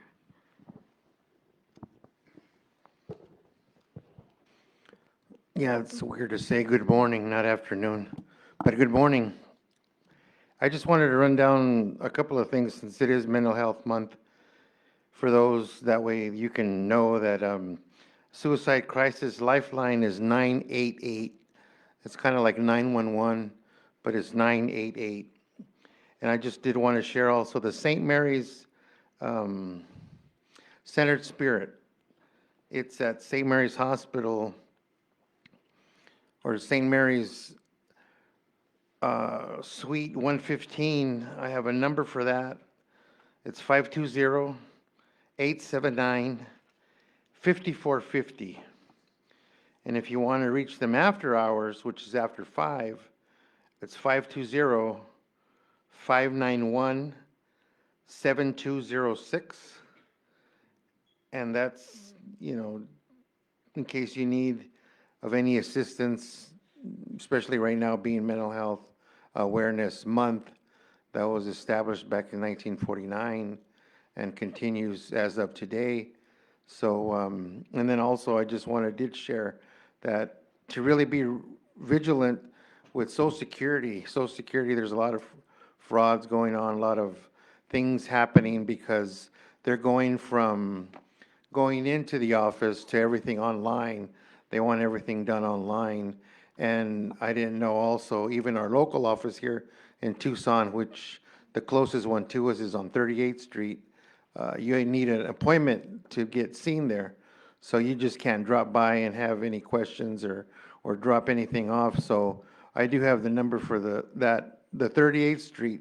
Yeah, it's weird to say good morning, not afternoon, but good morning. I just wanted to run down a couple of things since it is Mental Health Month. For those, that way you can know that Suicide Crisis Lifeline is 988. It's kind of like 911, but it's 988. And I just did want to share also the St. Mary's Centered Spirit. It's at St. Mary's Hospital, or St. Mary's Suite 115. I have a number for that. It's 520-879-5450. And if you want to reach them after hours, which is after 5, it's 520-591-7206. And that's, in case you need of any assistance, especially right now being Mental Health Awareness Month. That was established back in 1949 and continues as of today. So, and then also I just did share that to really be vigilant with Social Security. Social Security, there's a lot of frauds going on, a lot of things happening because they're going from going into the office to everything online. They want everything done online. And I didn't know also, even our local office here in Tucson, which the closest one to us is on 38th Street, you need an appointment to get seen there. So you just can't drop by and have any questions or drop anything off. So I do have the number for the 38th Street,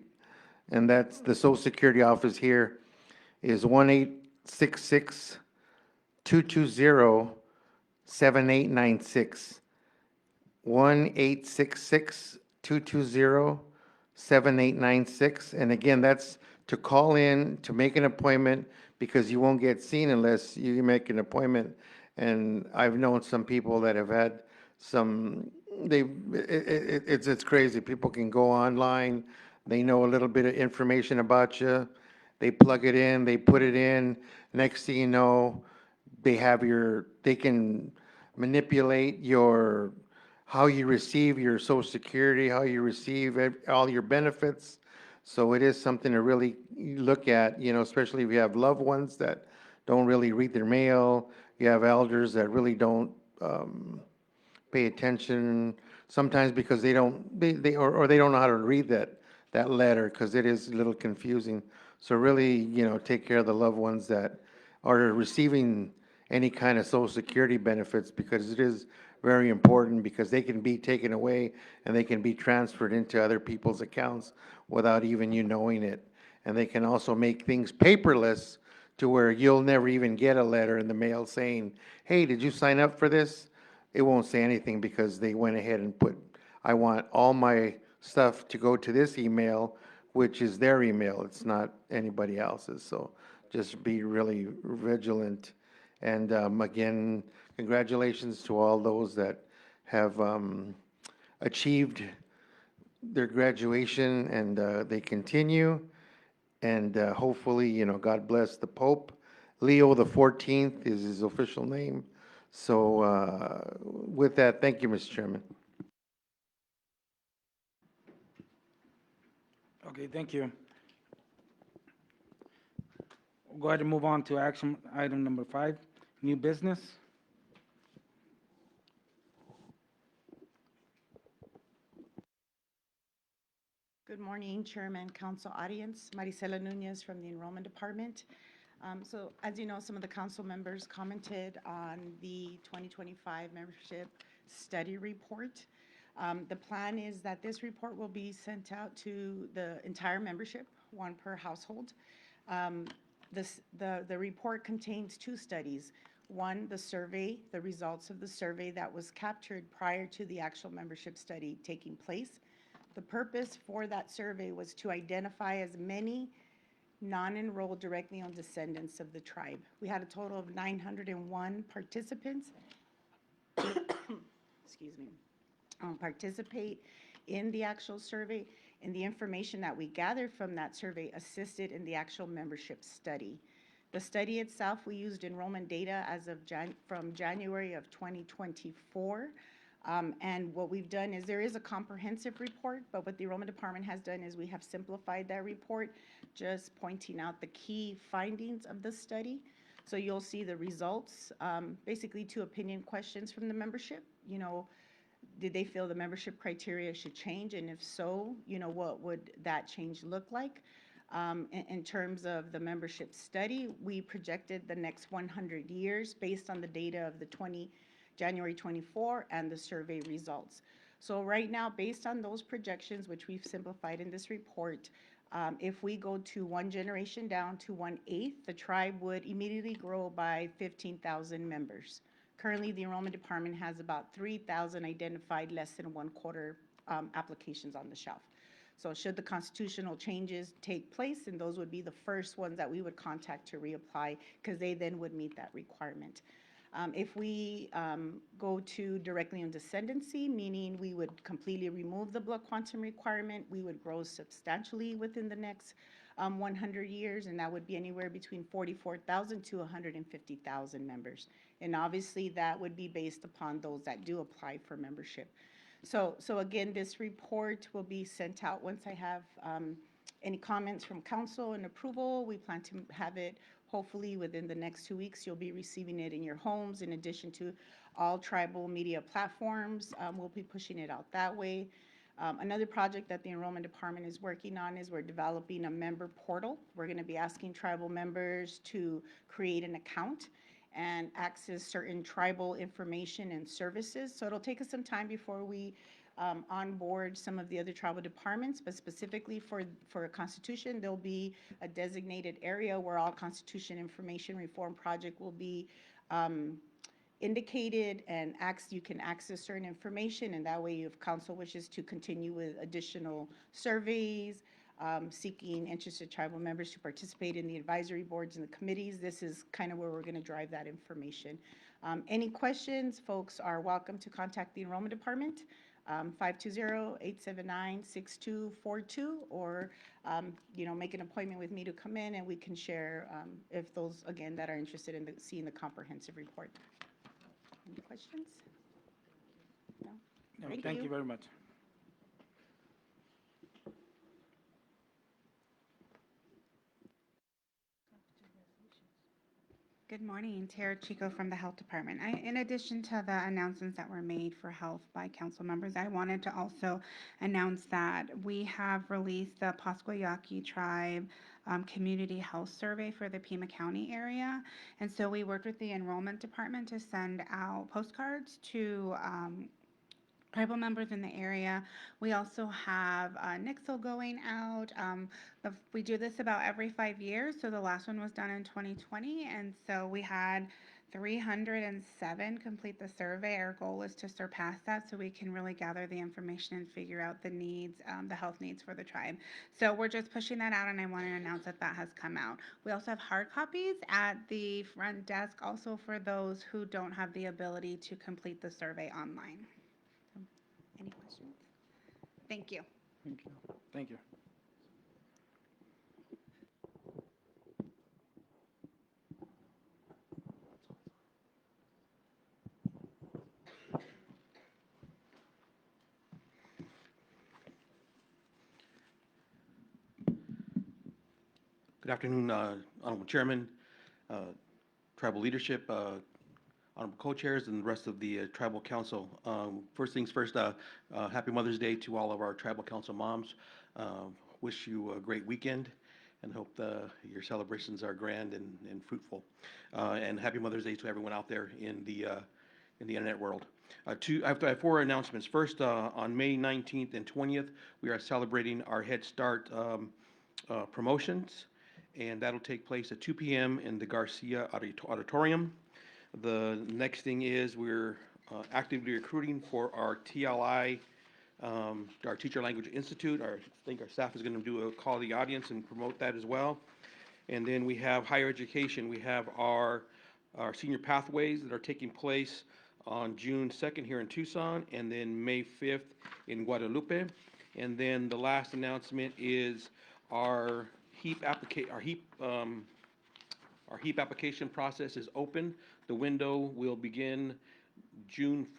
and that's the Social Security office here is 1-866-220-7896. 1-866-220-7896. And again, that's to call in to make an appointment, because you won't get seen unless you make an appointment. And I've known some people that have had some, it's crazy. People can go online, they know a little bit of information about you, they plug it in, they put it in, next thing you know, they can manipulate how you receive your Social Security, how you receive all your benefits. So it is something to really look at, especially if you have loved ones that don't really read their mail, you have elders that really don't pay attention, sometimes because they don't know how to read that letter, because it is a little confusing. So really, take care of the loved ones that are receiving any kind of Social Security benefits, because it is very important, because they can be taken away and they can be transferred into other people's accounts without even you knowing it. And they can also make things paperless to where you'll never even get a letter in the mail saying, hey, did you sign up for this? It won't say anything because they went ahead and put, I want all my stuff to go to this email, which is their email. It's not anybody else's. So just be really vigilant. And again, congratulations to all those that have achieved their graduation, and they continue. And hopefully, God bless the Pope. Leo the 14th is his official name. So with that, thank you, Mr. Chairman. Okay, thank you. We'll go ahead and move on to action item number 5, new business. Good morning, Chairman, Council audience. Maricela Nunez from the Enrollment Department. So as you know, some of the council members commented on the 2025 membership study report. The plan is that this report will be sent out to the entire membership, one per household. The report contains 2 studies. One, the survey, the results of the survey that was captured prior to the actual membership study taking place. The purpose for that survey was to identify as many non-enrolled directly owned descendants of the tribe. We had a total of 901 participants, excuse me, participate in the actual survey, and the information that we gathered from that survey assisted in the actual membership study. The study itself, we used enrollment data as of from January of 2024. And what we've done is there is a comprehensive report, but what the Enrollment Department has done is we have simplified that report, just pointing out the key findings of the study. So you'll see the results, basically 2 opinion questions from the membership. Did they feel the membership criteria should change? And if so, what would that change look like? In terms of the membership study, we projected the next 100 years based on the data of the January 24 and the survey results. So right now, based on those projections, which we've simplified in this report, if we go to 1 generation down to 1/8, the tribe would immediately grow by 15,000 members. Currently, the Enrollment Department has about 3,000 identified, less than 1/4 applications on the shelf. So should the constitutional changes take place, and those would be the first ones that we would contact to reapply, because they then would meet that requirement. If we go to directly on descendancy, meaning we would completely remove the blood quantum requirement, we would grow substantially within the next 100 years, and that would be anywhere between 44,000 to 150,000 members. And obviously, that would be based upon those that do apply for membership. So again, this report will be sent out once I have any comments from council and approval. We plan to have it hopefully within the next 2 weeks. You'll be receiving it in your homes in addition to all tribal media platforms. We'll be pushing it out that way. Another project that the Enrollment Department is working on is we're developing a member portal. We're going to be asking tribal members to create an account and access certain tribal information and services. So it'll take us some time before we onboard some of the other tribal departments, but specifically for a Constitution, there'll be a designated area where all Constitution Information Reform Project will be indicated, and you can access certain information, and that way if council wishes to continue with additional surveys, seeking interested tribal members to participate in the advisory boards and the committees, this is kind of where we're going to drive that information. Any questions, folks are welcome to contact the Enrollment Department, 520-879-6242, or make an appointment with me to come in, and we can share if those, again, that are interested in seeing the comprehensive report. Any questions? No? No, thank you very much. Good morning, Tara Chico from the Health Department. In addition to the announcements that were made for health by council members, I wanted to also announce that we have released the Pascua Yaqui tribe community health survey for the Pima County area. And so we worked with the Enrollment Department to send out postcards to tribal members in the area. We also have Nixle going out. We do this about every 5 years, so the last one was done in 2020, and so we had 307 complete the survey. Our goal is to surpass that so we can really gather the information and figure out the needs, the health needs for the tribe. So we're just pushing that out, and I want to announce that that has come out. We also have hard copies at the front desk also for those who don't have the ability to complete the survey online. Any questions? Thank you. Thank you. Thank you. Good afternoon, Honorable Chairman, Tribal Leadership, Honorable Co-Chairs, and the rest of the Tribal Council. First things first, Happy Mother's Day to all of our Tribal Council moms. Wish you a great weekend and hope your celebrations are grand and fruitful. And Happy Mother's Day to everyone out there in the internet world. I have 4 announcements. First, on May 19th and 20th, we are celebrating our Head Start promotions, and that'll take place at 2 p.m. in the Garcia Auditorium. The next thing is we're actively recruiting for our TLI, our Teacher Language Institute. I think our staff is going to do a call to the audience and promote that as well. And then we have higher education. We have our senior pathways that are taking place on June 2nd here in Tucson, and then May 5th in Guadalupe. And then the last announcement is our HEAP application process is open. The window will begin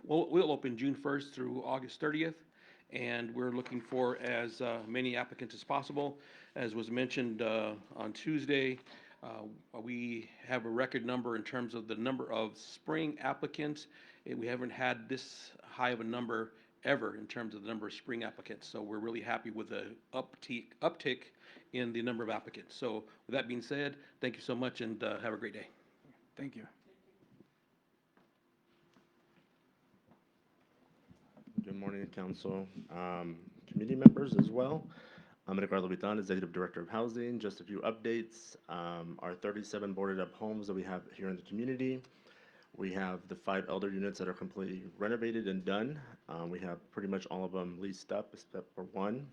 we'll open June 1st through August 30th, and we're looking for as many applicants as possible. As was mentioned on Tuesday, we have a record number in terms of the number of spring applicants. We haven't had this high of a number ever in terms of the number of spring applicants, so we're really happy with the uptick in the number of applicants. So with that being said, thank you so much, and have a great day. Thank you. Good morning, Council. Committee members as well. I'm Ricardo Vitan, Executive Director of Housing. Just a few updates. Our 37 boarded up homes that we have here in the community. We have the 5 elder units that are completely renovated and done. We have pretty much all of them leased up except for 1.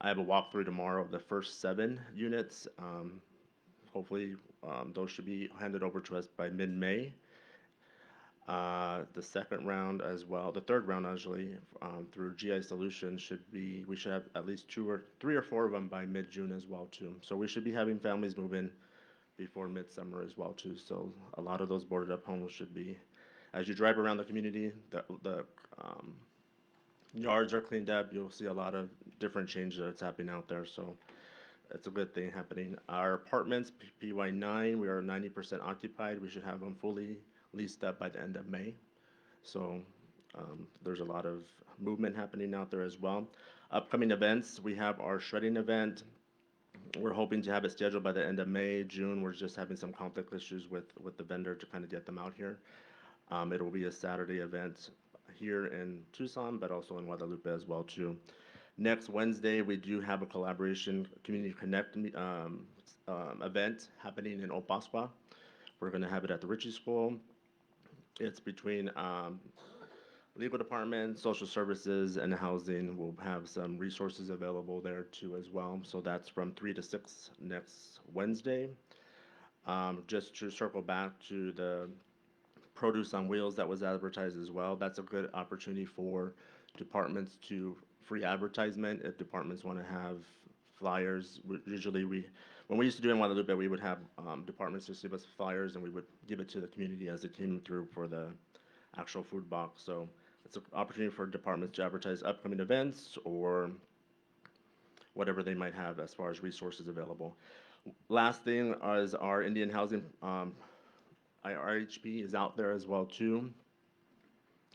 I have a walkthrough tomorrow of the first 7 units. Hopefully, those should be handed over to us by mid-May. The second round as well, the third round actually, through GI Solutions we should have at least 3 or 4 of them by mid-June as well too. So we should be having families move in before midsummer as well too. So a lot of those boarded up homes should be, as you drive around the community, the yards are cleaned up. You'll see a lot of different changes that's happening out there. So it's a good thing happening. Our apartments, PY9, we are 90% occupied. We should have them fully leased up by the end of May. So there's a lot of movement happening out there as well. Upcoming events, we have our shredding event. We're hoping to have it scheduled by the end of May. June, we're just having some conflict issues with the vendor to kind of get them out here. It will be a Saturday event here in Tucson, but also in Guadalupe as well too. Next Wednesday, we do have a collaboration Community Connect event happening in Old Pascua. We're going to have it at the Ritchie School. It's between legal department, social services, and housing. We'll have some resources available there too as well. So that's from 3 to 6 next Wednesday. Just to circle back to the Produce on Wheels that was advertised as well, that's a good opportunity for departments to free advertisement if departments want to have flyers. When we used to do it in Guadalupe, we would have departments just give us flyers, and we would give it to the community as it came through for the actual food box. So it's an opportunity for departments to advertise upcoming events or whatever they might have as far as resources available. Last thing is our Indian Housing RHP is out there as well too.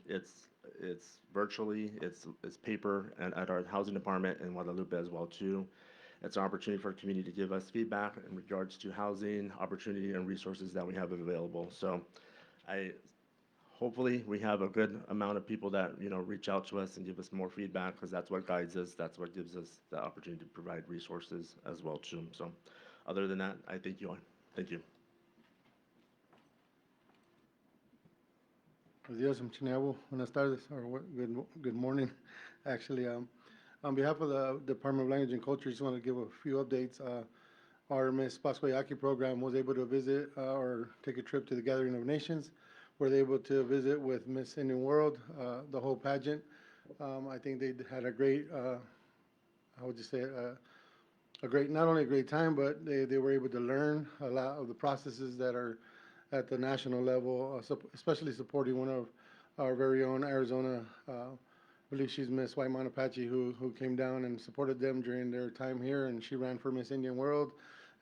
It's virtually, it's paper and at our housing department in Guadalupe as well too. It's an opportunity for the community to give us feedback in regards to housing, opportunity, and resources that we have available. So I hopefully we have a good amount of people that, reach out to us and give us more feedback, because that's what guides us. That's what gives us the opportunity to provide resources as well too. So other than that, I thank you all. Thank you. Buenos días, Mchineabo. Buenas tardes, or good morning. Actually, on behalf of the Department of Language and Culture, just want to give a few updates. Our Miss Pascua Yaqui program was able to visit or take a trip to the Gathering of Nations. Were they able to visit with Miss Indian World, the whole pageant. I think they had a great, how would you say, not only a great time, but they were able to learn a lot of the processes that are at the national level, especially supporting one of our very own Arizona, I believe she's Miss White Mountain Apache, who came down and supported them during their time here, and she ran for Miss Indian World.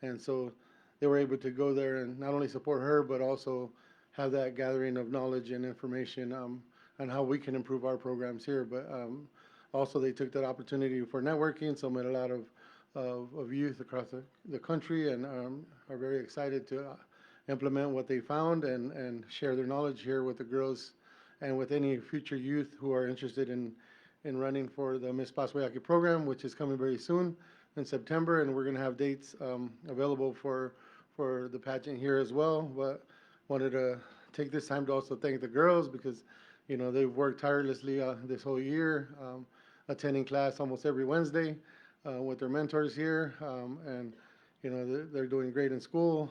And so they were able to go there and not only support her, but also have that gathering of knowledge and information on how we can improve our programs here. But also they took that opportunity for networking, so met a lot of youth across the country, and are very excited to implement what they found and share their knowledge here with the girls and with any future youth who are interested in running for the Miss Pascua Yaqui program, which is coming very soon in September, and we're going to have dates available for the pageant here as well. But wanted to take this time to also thank the girls, because they've worked tirelessly this whole year, attending class almost every Wednesday with their mentors here, and they're doing great in school.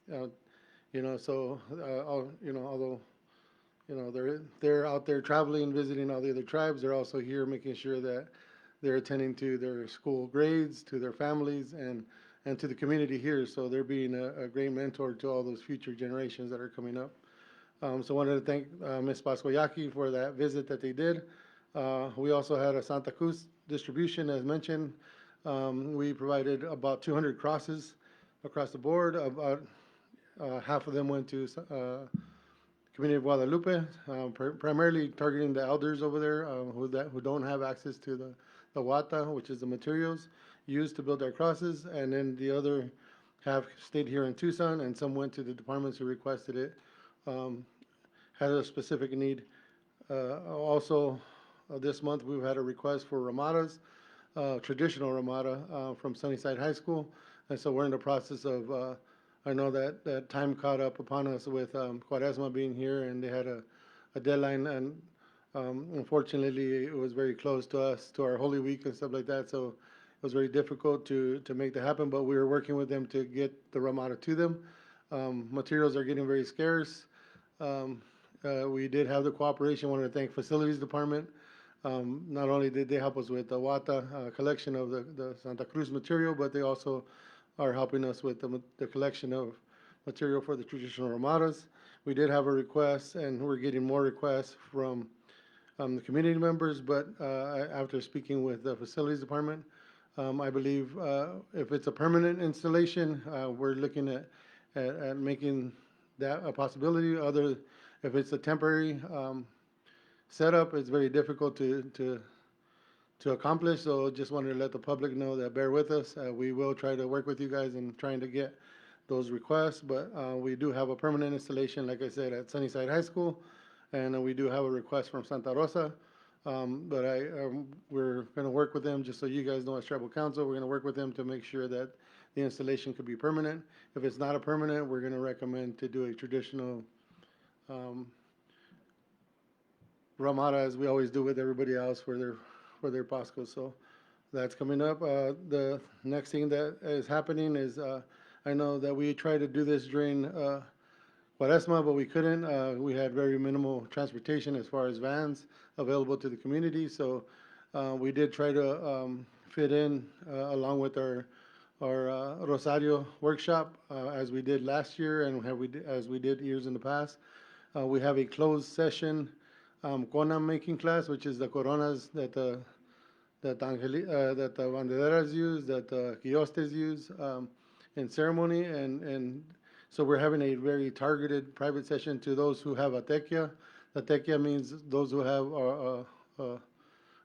So although they're out there traveling, visiting all the other tribes, they're also here making sure that they're attending to their school grades, to their families, and to the community here. So they're being a great mentor to all those future generations that are coming up. So I wanted to thank Ms. Pascua Yaqui for that visit that they did. We also had a Santa Cruz distribution, as mentioned. We provided about 200 crosses across the board. About half of them went to community of Guadalupe, primarily targeting the elders over there who don't have access to the wata, which is the materials used to build our crosses, and then the other half stayed here in Tucson, and some went to the departments who requested it, had a specific need. Also, this month we've had a request for ramadas, traditional ramada from Sunnyside High School, and so we're in the process of I know that time caught up upon us with Quaresma being here, and they had a deadline, and unfortunately it was very close to us, to our Holy Week and stuff like that, so it was very difficult to make that happen, but we were working with them to get the Ramada to them. Materials are getting very scarce. We did have the cooperation. I wanted to thank Facilities Department. Not only did they help us with the Wata collection of the Santa Cruz material, but they also are helping us with the collection of material for the traditional Ramadas. We did have a request, and we're getting more requests from the community members, but after speaking with the Facilities Department, I believe if it's a permanent installation, we're looking at making that a possibility. If it's a temporary setup, it's very difficult to accomplish. So just wanted to let the public know that bear with us. We will try to work with you guys in trying to get those requests, but we do have a permanent installation, like I said, at Sunnyside High School, and we do have a request from Santa Rosa. But we're going to work with them, just so you guys know, as Tribal Council, we're going to work with them to make sure that the installation could be permanent. If it's not a permanent, we're going to recommend to do a traditional Ramada, as we always do with everybody else for their Pascua. So that's coming up. The next thing that is happening is I know that we tried to do this during Quaresma, but we couldn't. We had very minimal transportation as far as vans available to the community. So we did try to fit in along with our Rosario workshop as we did last year and as we did years in the past. We have a closed session Cona making class, which is the coronas that the banderas use, that the quiostes use in ceremony, and so we're having a very targeted private session to those who have a tequia. The tequia means those who have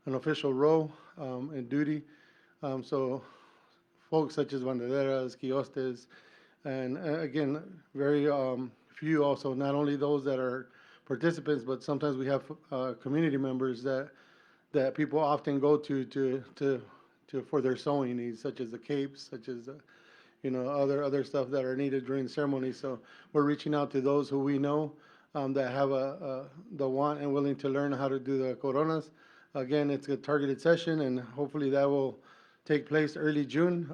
an official role in duty. So folks such as banderas, quiostes, and again, very few also, not only those that are participants, but sometimes we have community members that people often go to for their sewing needs, such as the capes, such as other stuff that are needed during the ceremony. So we're reaching out to those who we know that have the want and willing to learn how to do the coronas. Again, it's a targeted session, and hopefully that will take place early June.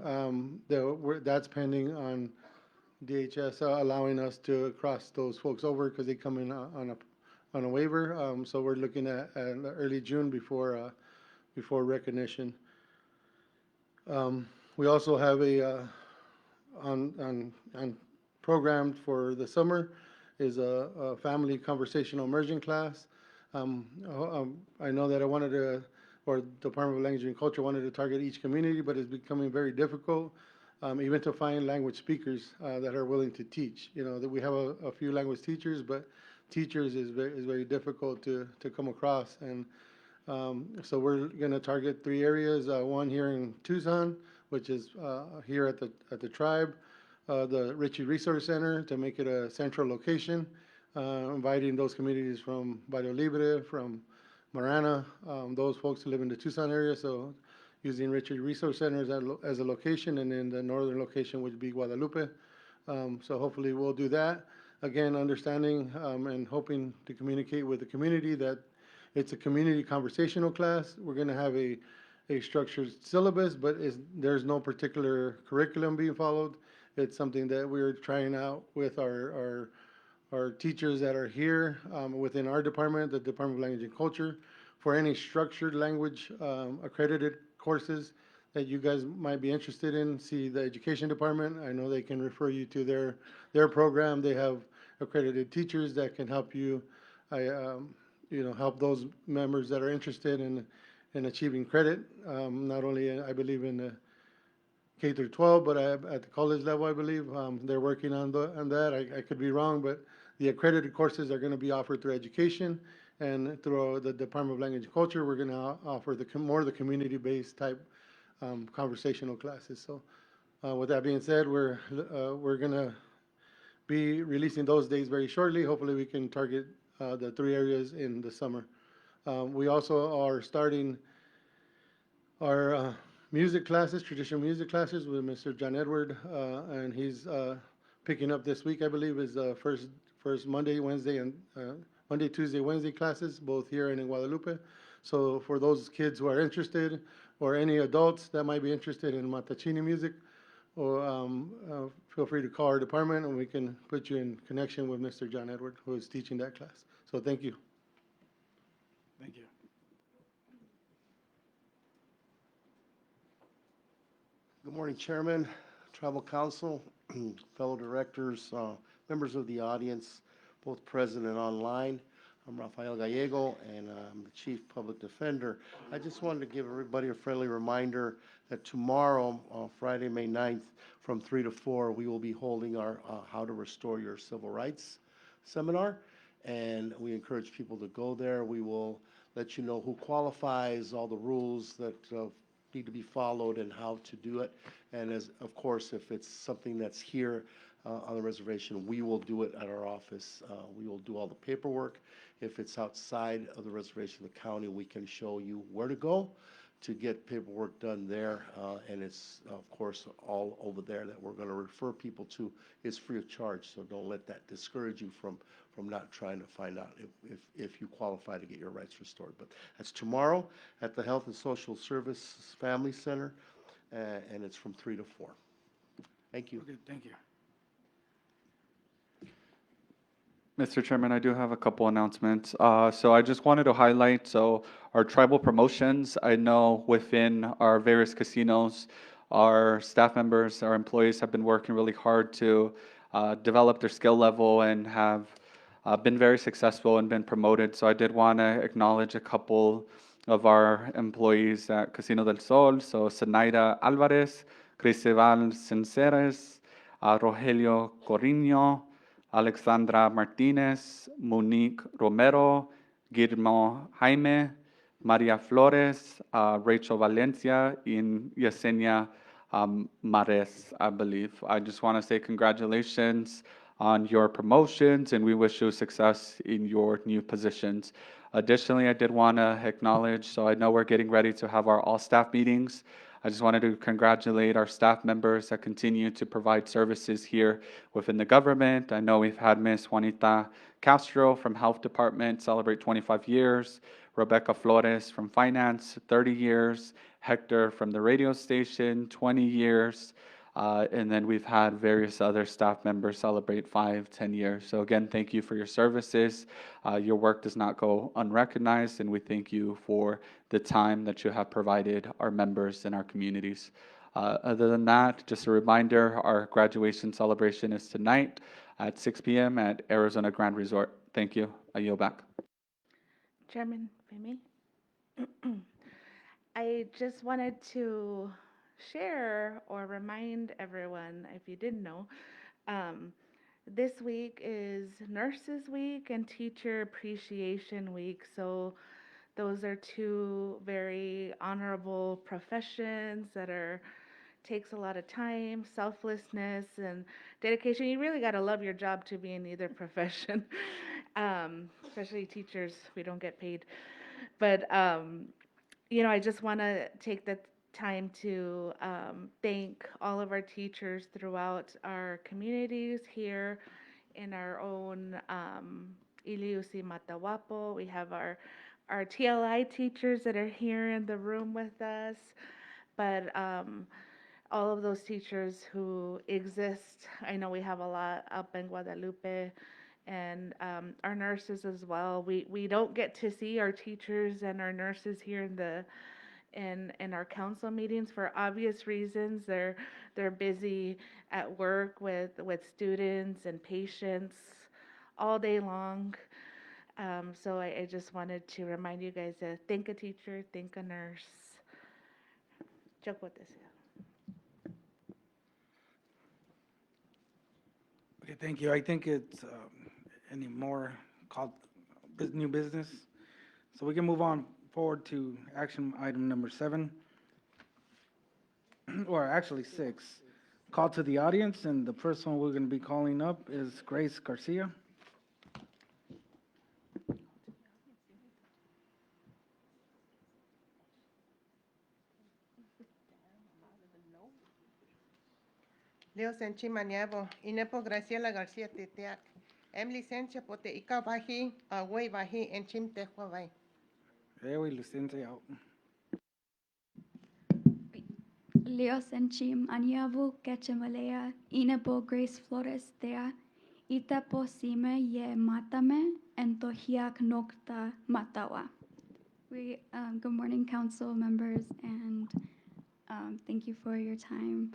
That's pending on DHS allowing us to cross those folks over because they come in on a waiver. So we're looking at early June before recognition. We also have a on programmed for the summer is a family conversational immersion class. I know that or Department of Language and Culture wanted to target each community, but it's becoming very difficult, even to find language speakers that are willing to teach. That we have a few language teachers, but teachers is very difficult to come across. And so we're going to target 3 areas, one here in Tucson, which is here at the tribe, the Ritchie Resource Center to make it a central location, inviting those communities from Barrio Libre, from Marana, those folks who live in the Tucson area, so using Ritchie Resource Center as a location, and then the northern location would be Guadalupe. So hopefully we'll do that. Again, understanding and hoping to communicate with the community that it's a community conversational class. We're going to have a structured syllabus, but there's no particular curriculum being followed. It's something that we're trying out with our teachers that are here within our department, the Department of Language and Culture, for any structured language accredited courses that you guys might be interested in. See the Education Department. I know they can refer you to their program. They have accredited teachers that can help you, help those members that are interested in achieving credit, not only, I believe, in the K through 12, but at the college level, I believe. They're working on that. I could be wrong, but the accredited courses are going to be offered through education, and through the Department of Language and Culture, we're going to offer more of the community-based type conversational classes. So with that being said, we're going to be releasing those days very shortly. Hopefully we can target the 3 areas in the summer. We also are starting our music classes, traditional music classes, with Mr. John Edward, and he's picking up this week, I believe, is first Monday, Wednesday, and Monday, Tuesday, Wednesday classes, both here and in Guadalupe. So for those kids who are interested, or any adults that might be interested in Matachini music, or feel free to call our department, and we can put you in connection with Mr. John Edward, who is teaching that class. So thank you. Thank you. Good morning, Chairman, Tribal Council, fellow directors, members of the audience, both present and online. I'm Rafael Gallego, and I'm the Chief Public Defender. I just wanted to give everybody a friendly reminder that tomorrow, Friday, May 9th, from 3 to 4, we will be holding our How to Restore Your Civil Rights seminar, and we encourage people to go there. We will let you know who qualifies, all the rules that need to be followed, and how to do it. And of course, if it's something that's here on the reservation, we will do it at our office. We will do all the paperwork. If it's outside of the reservation of the county, we can show you where to go to get paperwork done there. And it's, of course, all over there that we're going to refer people to. It's free of charge, so don't let that discourage you from not trying to find out if you qualify to get your rights restored. But that's tomorrow at the Health and Social Services Family Center, and it's from 3 to 4. Thank you. Okay, thank you. Mr. Chairman, I do have a couple announcements. So I just wanted to highlight, so our tribal promotions, I know within our various casinos, our staff members, our employees have been working really hard to develop their skill level and have been very successful and been promoted. So I did want to acknowledge a couple of our employees at Casino del Sol. So Zenaida Alvarez, Cristóbal Sinceres, Rogelio Corriño, Alexandra Martinez, Monique Romero, Guillermo Jaime, Maria Flores, Rachel Valencia, and Yesenia Mares, I believe. I just want to say congratulations on your promotions, and we wish you success in your new positions. Additionally, I did want to acknowledge, so I know we're getting ready to have our all-staff meetings. I just wanted to congratulate our staff members that continue to provide services here within the government. I know we've had Miss Juanita Castro from Health Department celebrate 25 years, Rebecca Flores from Finance, 30 years, Hector from the radio station, 20 years, and then we've had various other staff members celebrate 5, 10 years. So again, thank you for your services. Your work does not go unrecognized, and we thank you for the time that you have provided our members and our communities. Other than that, just a reminder, our graduation celebration is tonight at 6 p.m. at Arizona Grand Resort. Thank you. I yield back. Chairman, if I may. I just wanted to share or remind everyone, if you didn't know, this week is Nurses Week and Teacher Appreciation Week. So those are two very honorable professions that takes a lot of time, selflessness, and dedication. You really got to love your job to be in either profession. Especially teachers, we don't get paid. But I just want to take the time to thank all of our teachers throughout our communities here in our own Ilius y Matawapo. We have our TLI teachers that are here in the room with us, but all of those teachers who exist. I know we have a lot up in Guadalupe, and our nurses as well. We don't get to see our teachers and our nurses here in our council meetings for obvious reasons. They're busy at work with students and patients all day long. So I just wanted to remind you guys to thank a teacher, thank a nurse. Chocolate. Okay, thank you. I think it's any more called new business. So we can move on forward to action item number 7, or actually 6. Call to the audience, and the first one we're going to be calling up is Grace Garcia. Leo Senchi Maniabo, Inepo Graciela Garcia Teteac. Em licencia pote ika baji, away baji, en chim tehuavai. Licencia out. Leo Senchim Aniabu Kechemalea, Inepo Grace Flores Tea, Itapo Sime Ye Matame, and Tohiak Nokta Matawa. Good morning, council members, and thank you for your time.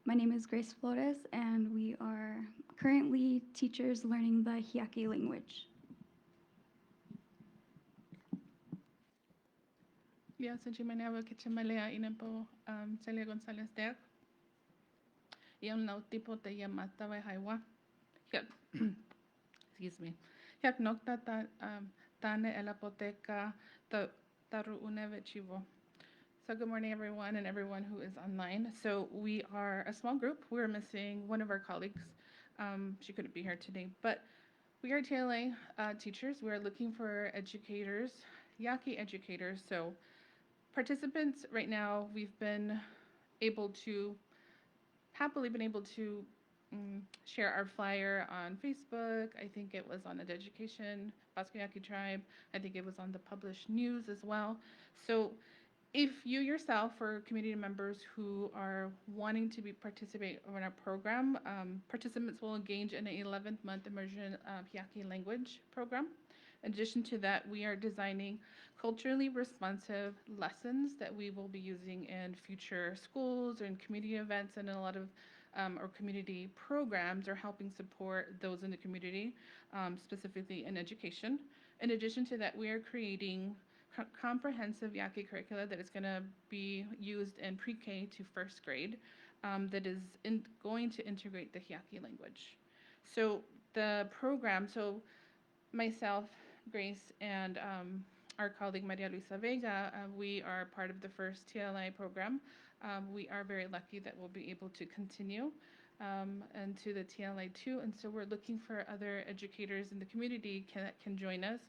My name is Grace Flores, and we are currently teachers learning the Yaqui language. Leo Senchimanabo Kechamalea Inepo Celia Gonzalez Deck. Yon Nautipo Te Yamatawa Haiwa. Excuse me. Yak Nokta Tane Elapoteca Taru Unevechivo. So good morning, everyone, and everyone who is online. So we are a small group. We're missing one of our colleagues. She couldn't be here today, but we are TLA teachers. We're looking for educators, Yaqui educators. So participants right now, we've been happily been able to share our flyer on Facebook. I think it was on the Education, Pascua Yaqui Tribe. I think it was on the published news as well. So if you yourself or community members who are wanting to participate in our program, participants will engage in an 11th-month immersion Yaqui language program. In addition to that, we are designing culturally responsive lessons that we will be using in future schools or in community events, and in a lot of our community programs are helping support those in the community, specifically in education. In addition to that, we are creating comprehensive Yaqui curricula that is going to be used in pre-K to first grade that is going to integrate the Yaqui language. So the program, myself, Grace, and our colleague Maria Luisa Vega, we are part of the first TLI program. We are very lucky that we'll be able to continue. and to the TLI too. And so we're looking for other educators in the community that can join us.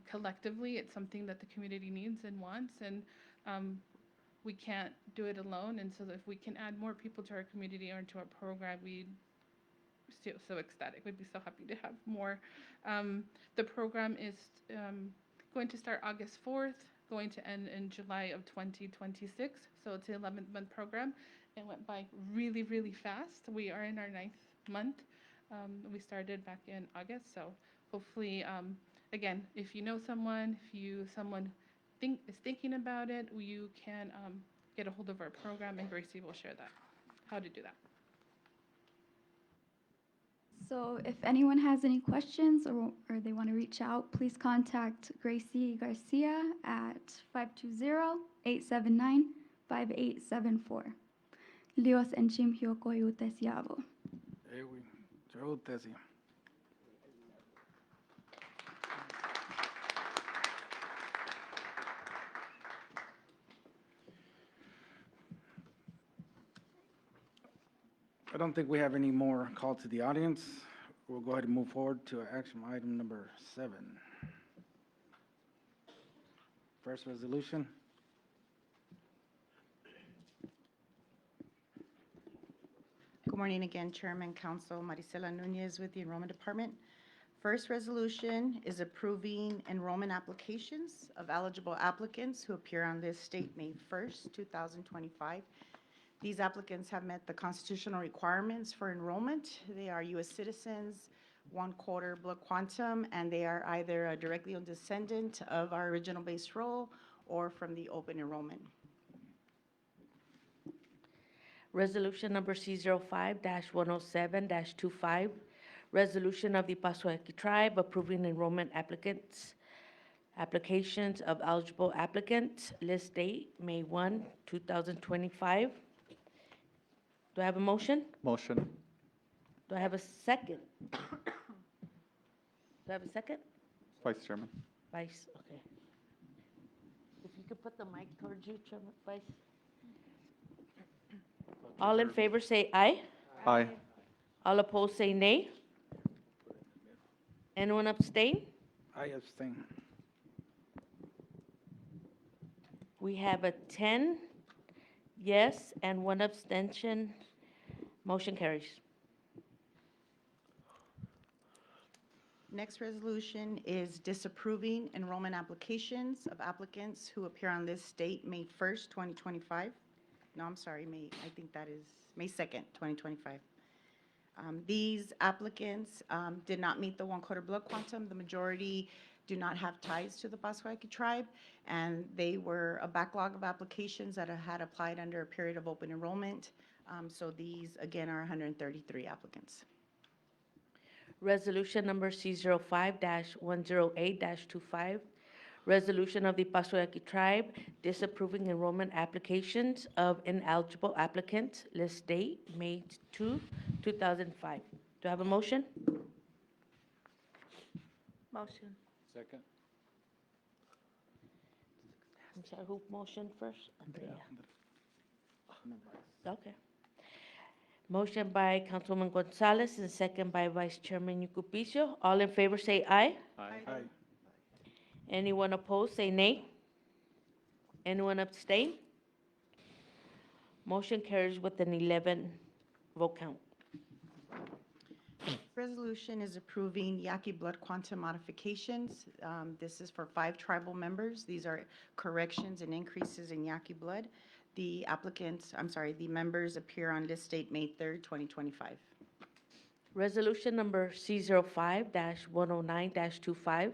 Collectively, it's something that the community needs and wants, and we can't do it alone. And so if we can add more people to our community or to our program, we'd so ecstatic. We'd be so happy to have more. The program is going to start August 4th, going to end in July of 2026. So it's an 11-month program. It went by really, really fast. We are in our 9th month. We started back in August. So hopefully, again, if you know someone, someone is thinking about it, you can get a hold of our program, and Gracie will share that, how to do that. So if anyone has any questions or they want to reach out, please contact Gracie Garcia at 520-879-5874. Lios enchim hiokoyutes yavo. Ewi, Jotesi. I don't think we have any more call to the audience. We'll go ahead and move forward to action item number 7. First resolution. Good morning again, Chairman, Council. Maricela Nunez with the Enrollment Department. First resolution is approving enrollment applications of eligible applicants who appear on this date May 1st, 2025. These applicants have met the constitutional requirements for enrollment. They are U.S. citizens, 1/4 blood quantum, and they are either a directly a descendant of our original base roll or from the open enrollment. Resolution number C05-107-25, resolution of the Pascua Yaqui Tribe approving enrollment applications of eligible applicants. List date, May 1, 2025. Do I have a motion? Motion. Do I have a second? Do I have a second? Vice Chairman. Vice, okay. If you could put the mic towards you, Chairman, Vice. All in favor say aye. Aye. All opposed say nay. Anyone abstain? I abstain. We have a 10 yes and 1 abstention. Motion carries. Next resolution is disapproving enrollment applications of applicants who appear on this date May 1st, 2025. No, I'm sorry, I think that is May 2nd, 2025. These applicants did not meet the 1/4 blood quantum. The majority do not have ties to the Pascua Yaqui tribe, and they were a backlog of applications that had applied under a period of open enrollment. So these, again, are 133 applicants. Resolution number C05-108-25, resolution of the Pascua Yaqui Tribe disapproving enrollment applications of ineligible applicants. List date, May 2, 2005. Do I have a motion? Motion. Second. I'm sorry, who motioned first? Andrea. Okay. Motion by Councilwoman Gonzalez and second by Vice Chairman Yucupicio. All in favor say aye. Aye. Anyone opposed say nay. Anyone abstain? Motion carries with an 11 vote count. Resolution is approving Yaqui blood quantum modifications. This is for 5 tribal members. These are corrections and increases in Yaqui blood. The members appear on list date May 3rd, 2025. Resolution number C05-109-25,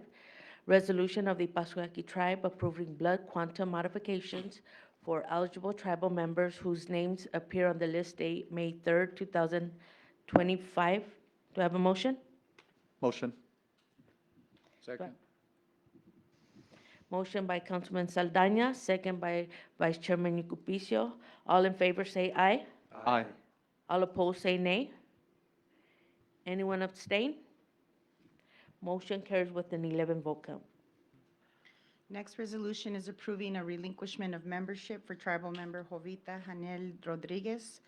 resolution of the Pascua Yaqui Tribe approving blood quantum modifications for eligible tribal members whose names appear on the list date May 3rd, 2025. Do I have a motion? Motion. Second. Motion by Councilman Saldana, second by Vice Chairman Yucupicio. All in favor say aye. Aye. All opposed say nay. Anyone abstain? Motion carries with an 11 vote count. Next resolution is approving a relinquishment of membership for tribal member Jovita Hanel Rodriguez.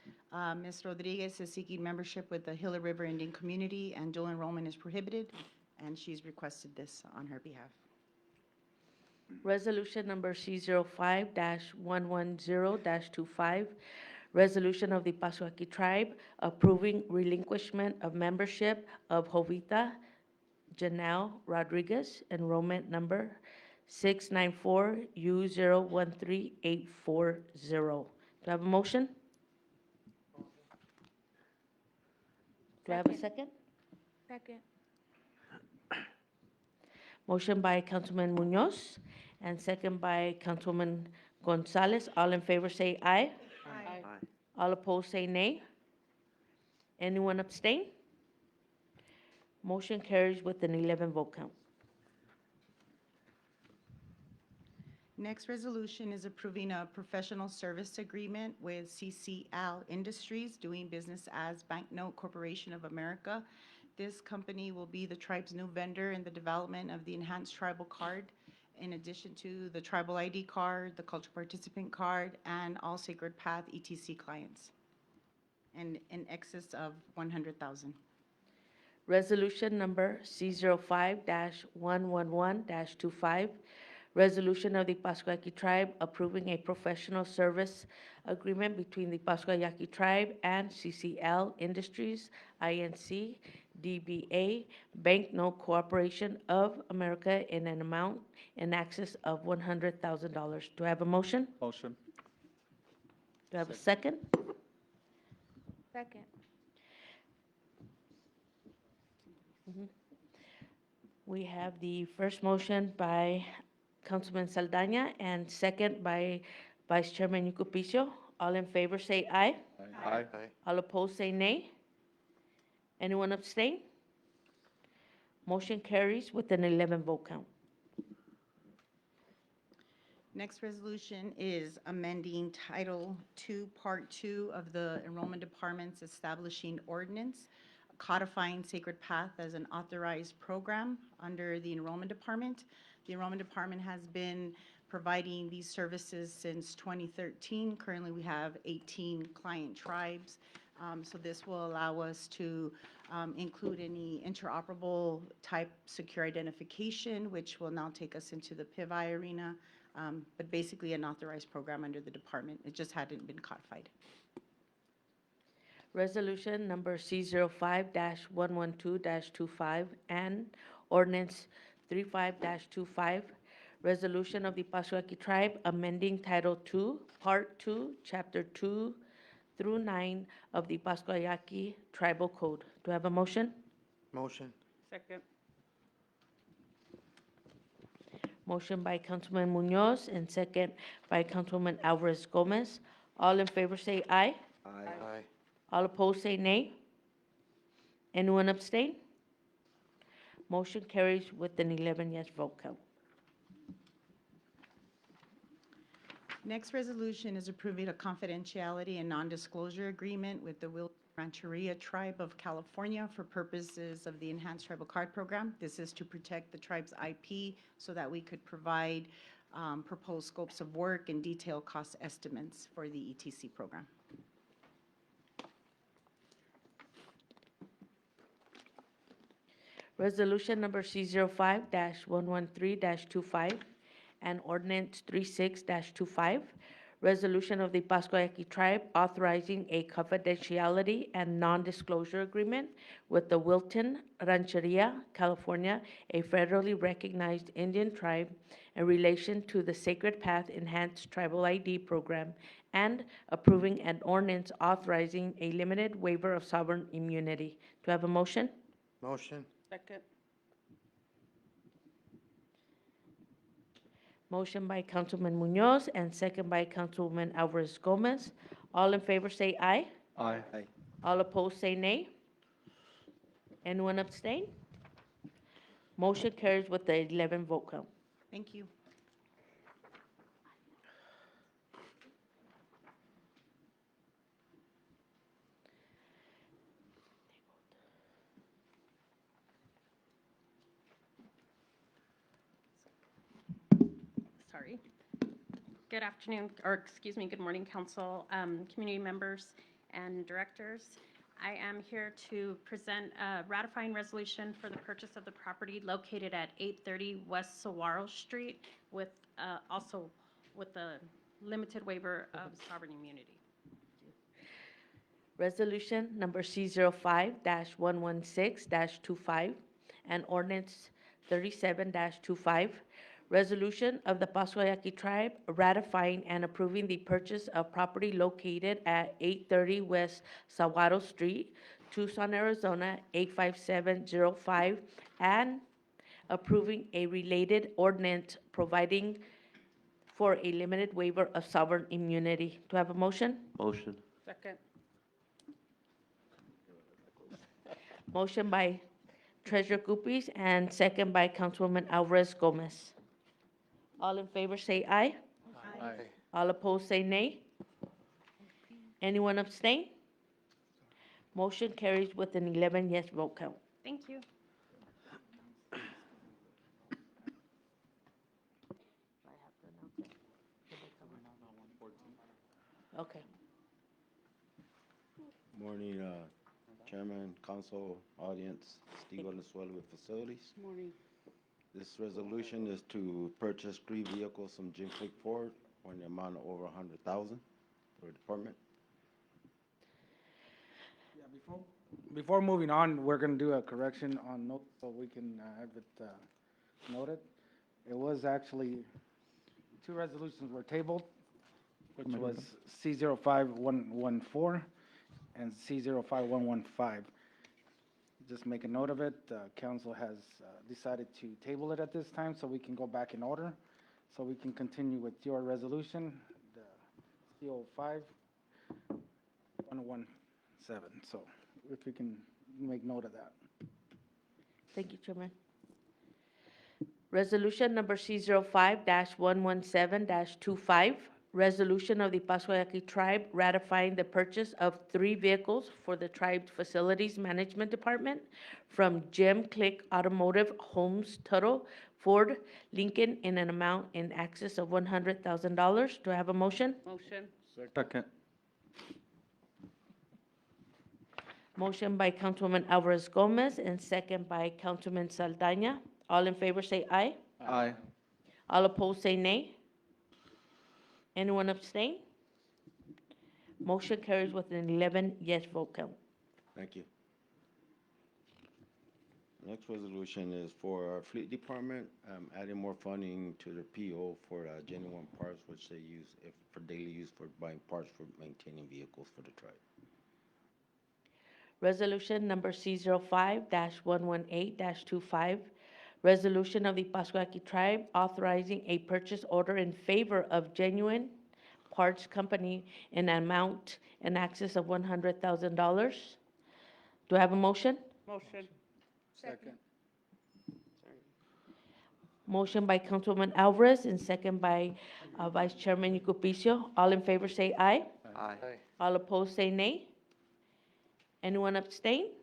Ms. Rodriguez is seeking membership with the Gila River Indian Community, and dual enrollment is prohibited, and she's requested this on her behalf. Resolution number C05-110-25, resolution of the Pascua Yaqui Tribe approving relinquishment of membership of Jovita Janelle Rodriguez, enrollment number 694U013840. Do I have a motion? Do I have a second? Second. Motion by Councilman Munoz and second by Councilwoman Gonzalez. All in favor say aye. Aye. All opposed say nay. Anyone abstain? Motion carries with an 11 vote count. Next resolution is approving a professional service agreement with CCL Industries, doing business as Banknote Corporation of America. This company will be the tribe's new vendor in the development of the enhanced tribal card, in addition to the tribal ID card, the cultural participant card, and all Sacred Path ETC clients, and in excess of 100,000. Resolution number C05-111-25, resolution of the Pascua Yaqui Tribe approving a professional service agreement between the Pascua Yaqui Tribe and CCL Industries, INC, DBA, Banknote Corporation of America in an amount in excess of $100,000. Do I have a motion? Motion. Do I have a second? Second. We have the first motion by Councilman Saldana and second by Vice Chairman Yucupicio. All in favor say aye. Aye. All opposed say nay. Anyone abstain? Motion carries with an 11 vote count. Next resolution is amending Title II, Part 2 of the Enrollment Department's establishing ordinance, codifying Sacred Path as an authorized program under the Enrollment Department. The Enrollment Department has been providing these services since 2013. Currently, we have 18 client tribes. So this will allow us to include any interoperable type secure identification, which will now take us into the PIVI arena, but basically an authorized program under the department. It just hadn't been codified. Resolution number C05-112-25 and ordinance 35-25, resolution of the Pascua Yaqui Tribe amending Title II, Part 2, Chapter 2 through 9 of the Pascua Yaqui Tribal Code. Do I have a motion? Motion. Second. Motion by Councilman Munoz and second by Councilwoman Alvarez Gomez. All in favor say aye. Aye. All opposed say nay. Anyone abstain? Motion carries with an 11 yes vote count. Next resolution is approving a confidentiality and non-disclosure agreement with the Will Rancheria Tribe of California for purposes of the Enhanced Tribal Card Program. This is to protect the tribe's IP so that we could provide proposed scopes of work and detailed cost estimates for the ETC program. Resolution number C05-113-25 and ordinance 36-25, resolution of the Pascua Yaqui Tribe authorizing a confidentiality and non-disclosure agreement with the Wilton Rancheria, California, a federally recognized Indian tribe in relation to the Sacred Path Enhanced Tribal ID program, and approving an ordinance authorizing a limited waiver of sovereign immunity. Do I have a motion? Motion. Second. Motion by Councilman Munoz and second by Councilwoman Alvarez Gomez. All in favor say aye. Aye. All opposed say nay. Anyone abstain? Motion carries with the 11 vote count. Thank you. Good afternoon, or excuse me, good morning, council, community members, and directors. I am here to present a ratifying resolution for the purchase of the property located at 830 West Saguaro Street with also with a limited waiver of sovereign immunity. Resolution number C05-116-25 and ordinance 37-25. Resolution of the Pascua Yaqui Tribe ratifying and approving the purchase of property located at 830 West Saguaro Street, Tucson, Arizona 85705, and approving a related ordinance providing for a limited waiver of sovereign immunity. Do I have a motion? Motion. Second. Motion by Treasurer Guppies and second by Councilwoman Alvarez Gomez. All in favor say aye. Aye. All opposed say nay. Anyone abstain? Motion carries with an 11 yes vote count. Thank you. Okay. Morning, Chairman, Council, audience, Steve Valenzuela with Facilities. Morning. This resolution is to purchase 3 vehicles from Jim Click Ford for an amount of over $100,000 for the department. Yeah, before moving on, we're gonna do a correction on note so we can have it noted. It was actually, 2 resolutions were tabled, which was C-05114 and C-05115. Just make a note of it. Council has decided to table it at this time so we can go back in order, so we can continue with your resolution, the C-05-117. So if we can make note of that. Thank you, Chairman. Resolution number C05-117-25, resolution of the Pascua Yaqui Tribe ratifying the purchase of 3 vehicles for the tribe's Facilities Management Department from Jim Click Automotive Homes Tuttle Ford Lincoln in an amount in excess of $100,000. Do I have a motion? Motion. Second. Motion by Councilwoman Alvarez Gomez and second by Councilman Saldaña. All in favor say aye. Aye. All opposed say nay. Anyone abstain? Motion carries with an 11 yes vote count. Thank you. Next resolution is for our fleet department, adding more funding to the PO for genuine parts, which they use for daily use for buying parts for maintaining vehicles for the tribe. Resolution number C05-118-25, resolution of the Pascua Yaqui Tribe authorizing a purchase order in favor of Genuine Parts Company in an amount in excess of $100,000. Do I have a motion? Motion. Second. Motion by Councilwoman Alvarez and second by Vice Chairman Yucupicio. All in favor say aye. Aye. All opposed say nay. Anyone abstain?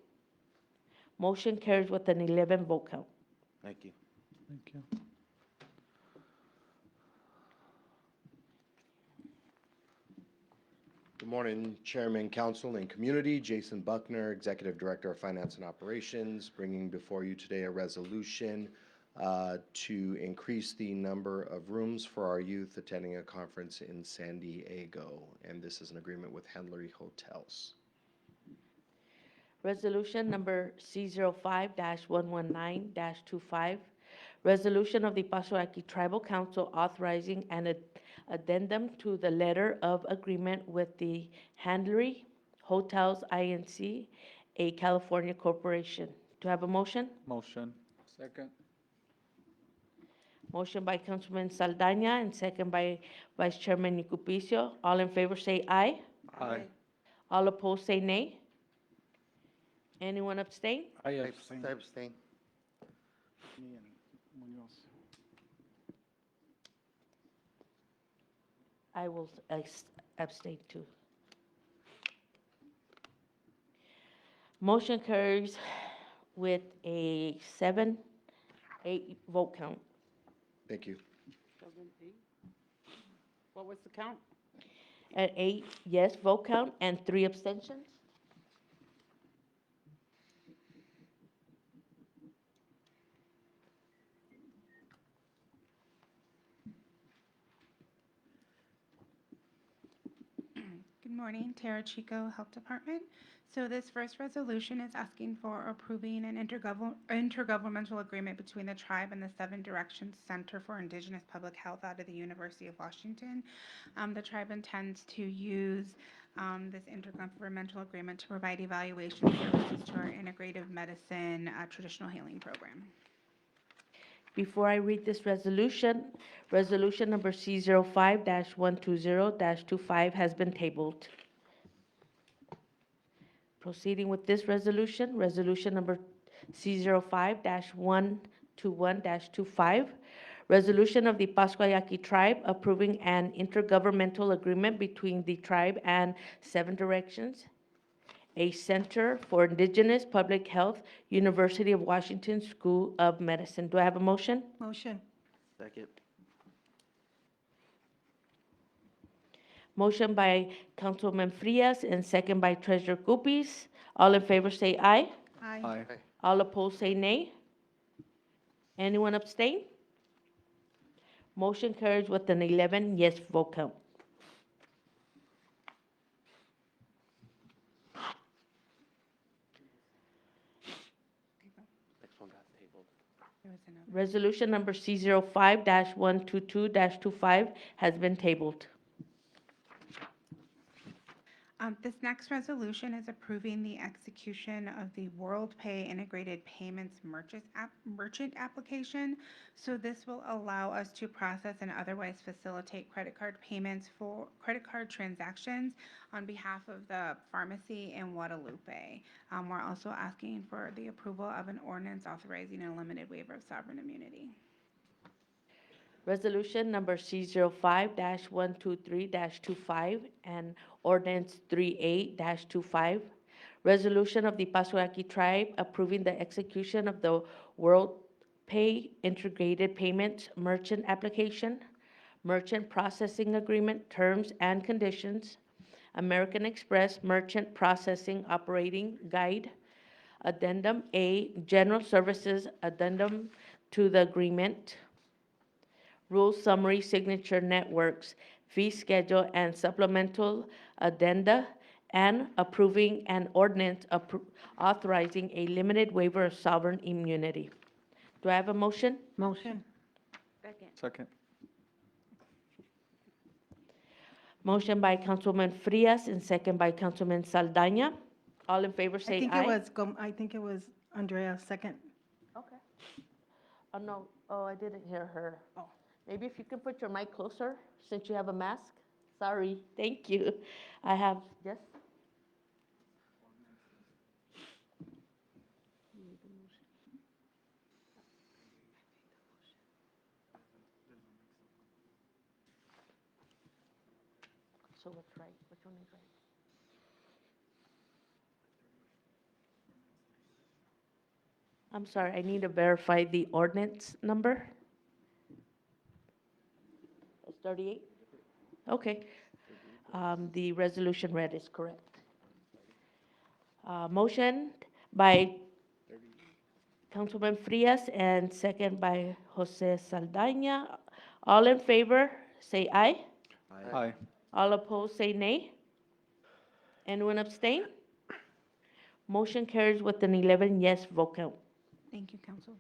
Motion carries with an 11 vote count. Thank you. Thank you. Good morning, Chairman, Council, and Community. Jason Buckner, Executive Director of Finance and Operations, bringing before you today a resolution to increase the number of rooms for our youth attending a conference in San Diego. And this is an agreement with Henley Hotels. Resolution number C05-119-25, resolution of the Pascua Yaqui Tribal Council authorizing an addendum to the letter of agreement with the Handlery Hotels Inc., a California corporation. Do I have a motion? Motion. Second. Motion by Councilman Saldaña and second by Vice Chairman Yucupicio. All in favor say aye. Aye. All opposed say nay. Anyone abstain? I abstain. I abstain. Me and Munoz. I will abstain too. Motion carries with a 7-8 vote count. Thank you. What was the count? An 8 yes vote count and 3 abstentions. Good morning, Tara Chico, Health Department. So this first resolution is asking for approving an intergovernmental agreement between the tribe and the Seven Directions Center for Indigenous Public Health out of the University of Washington. The tribe intends to use this intergovernmental agreement to provide evaluation services to our integrative medicine traditional healing program. Before I read this resolution, resolution number C05-120-25 has been tabled. Proceeding with this resolution, resolution number C05-121-25, resolution of the Pascua Yaqui tribe approving an intergovernmental agreement between the tribe and Seven Directions, a Center for Indigenous Public Health, University of Washington School of Medicine. Do I have a motion? Motion. Second. Motion by Councilman Frias and second by Treasurer Guppies. All in favor say aye. Aye. All opposed say nay. Anyone abstain? Motion carries with an 11 yes vote count. Next one got tabled. There was another. Resolution number C05-122-25 has been tabled. This next resolution is approving the execution of the WorldPay Integrated Payments Merchant Application. So this will allow us to process and otherwise facilitate credit card payments for credit card transactions on behalf of the pharmacy in Guadalupe. We're also asking for the approval of an ordinance authorizing a limited waiver of sovereign immunity. Resolution number C05-123-25 and ordinance 38-25. Resolution of the Pascua Yaqui tribe approving the execution of the WorldPay Integrated Payments Merchant Application, Merchant Processing Agreement, Terms and Conditions, American Express Merchant Processing Operating Guide, Addendum A, General Services Addendum to the Agreement, Rule Summary Signature Networks, Fee Schedule and Supplemental Addenda, and approving an ordinance authorizing a limited waiver of sovereign immunity. Do I have a motion? Motion. Second. Motion by Councilman Frias and second by Councilman Saldaña. All in favor say aye. I think it was Andrea, second. Okay. Oh, no, I didn't hear her. Oh. Maybe if you can put your mic closer, since you have a mask? Sorry, thank you. I have, yes? So what's right? Which one is right? I'm sorry, I need to verify the ordinance number. It's 38? Okay. The resolution read is correct. Motion by Councilman Frias and second by Jose Saldaña. All in favor, say aye. Aye. All opposed, say nay. Anyone abstain? Motion carries with an 11 yes vote count. Thank you, Council.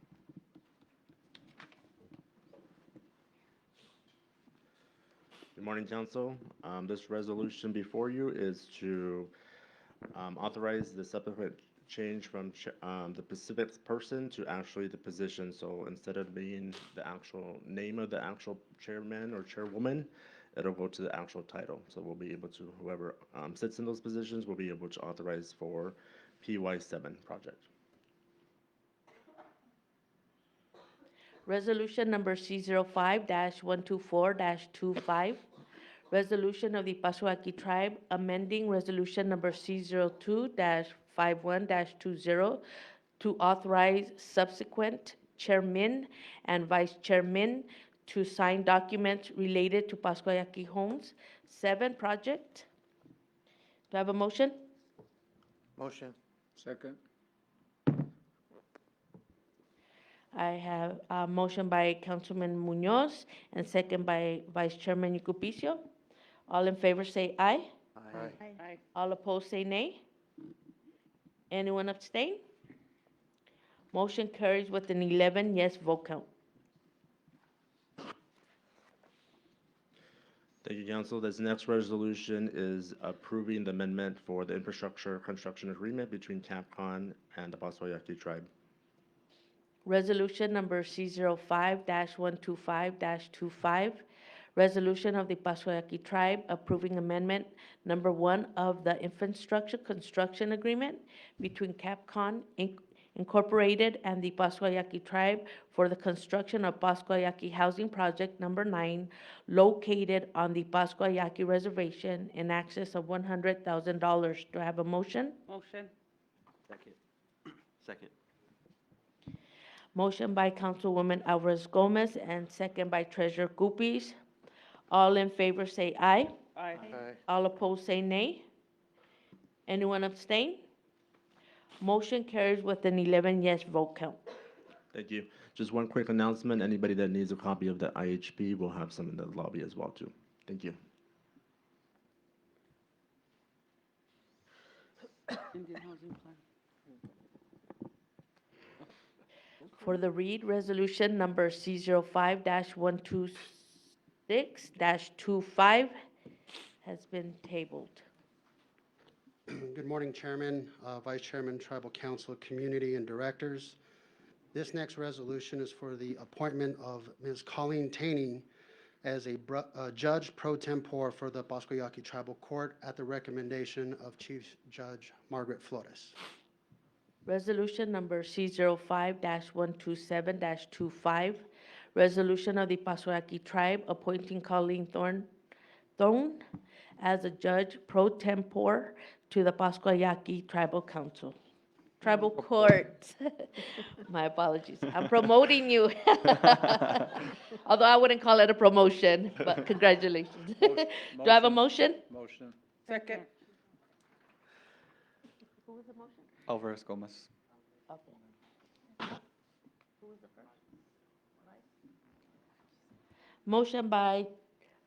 Good morning, Council. This resolution before you is to authorize the subsequent change from the specific person to actually the position. So instead of being the actual name of the actual chairman or chairwoman, it'll go to the actual title. So we'll be able to, whoever sits in those positions, will be able to authorize for PY7 project. Resolution number C05-124-25. Resolution of the Pascua Yaqui tribe amending resolution number C02-51-20 to authorize subsequent chairman and vice chairman to sign documents related to Pascua Yaqui Homes 7 project. Do I have a motion? Motion. Second. I have a motion by Councilman Munoz and second by Vice Chairman Yucupicio. All in favor say aye. Aye. All opposed say nay. Anyone abstain? Motion carries with an 11 yes vote count. Thank you, Council. This next resolution is approving the amendment for the infrastructure construction agreement between CAPCON and the Pascua Yaqui tribe. Resolution number C05-125-25, resolution of the Pascua Yaqui tribe approving amendment number 1 of the infrastructure construction agreement between CAPCON Incorporated and the Pascua Yaqui tribe for the construction of Pascua Yaqui Housing Project number 9 located on the Pascua Yaqui Reservation in excess of $100,000. Do I have a motion? Motion. Second. Second. Motion by Councilwoman Alvarez Gomez and second by Treasurer Guppies. All in favor say aye. Aye. All opposed say nay. Anyone abstain? Motion carries with an 11 yes vote count. Thank you. Just one quick announcement. Anybody that needs a copy of the IHP will have some in the lobby as well, too. Thank you. Indian Housing Plan. For the read, resolution number C05-126-25 has been tabled. Good morning, Chairman, Vice Chairman, Tribal Council, Community, and Directors. This next resolution is for the appointment of Ms. Colleen Taney as a Judge Pro Tempore for the Pascua Yaqui Tribal Court at the recommendation of Chief Judge Margaret Flores. Resolution number C05-127-25, resolution of the Pascua Yaqui tribe appointing Colleen Thorne as a Judge Pro Tempore to the Pascua Yaqui Tribal Council. Tribal Court. My apologies. I'm promoting you. Although I wouldn't call it a promotion, but congratulations. Do I have a motion? Motion. Second. Who was the motion? Alvarez Gomez. Okay. Who was the first? Motion by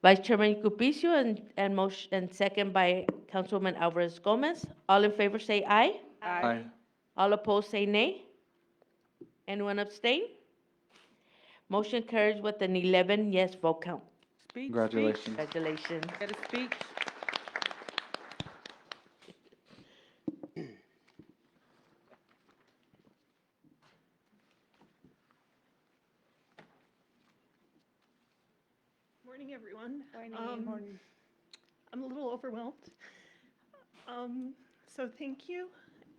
Vice Chairman Cupicio and motion and second by Councilwoman Alvarez Gomez. All in favor say aye. Aye. All opposed say nay. Anyone abstain? Motion carries with an 11 yes vote count. Speech. Congratulations. Congratulations. Get a speech. Morning, everyone. Morning. I'm a little overwhelmed. So thank you,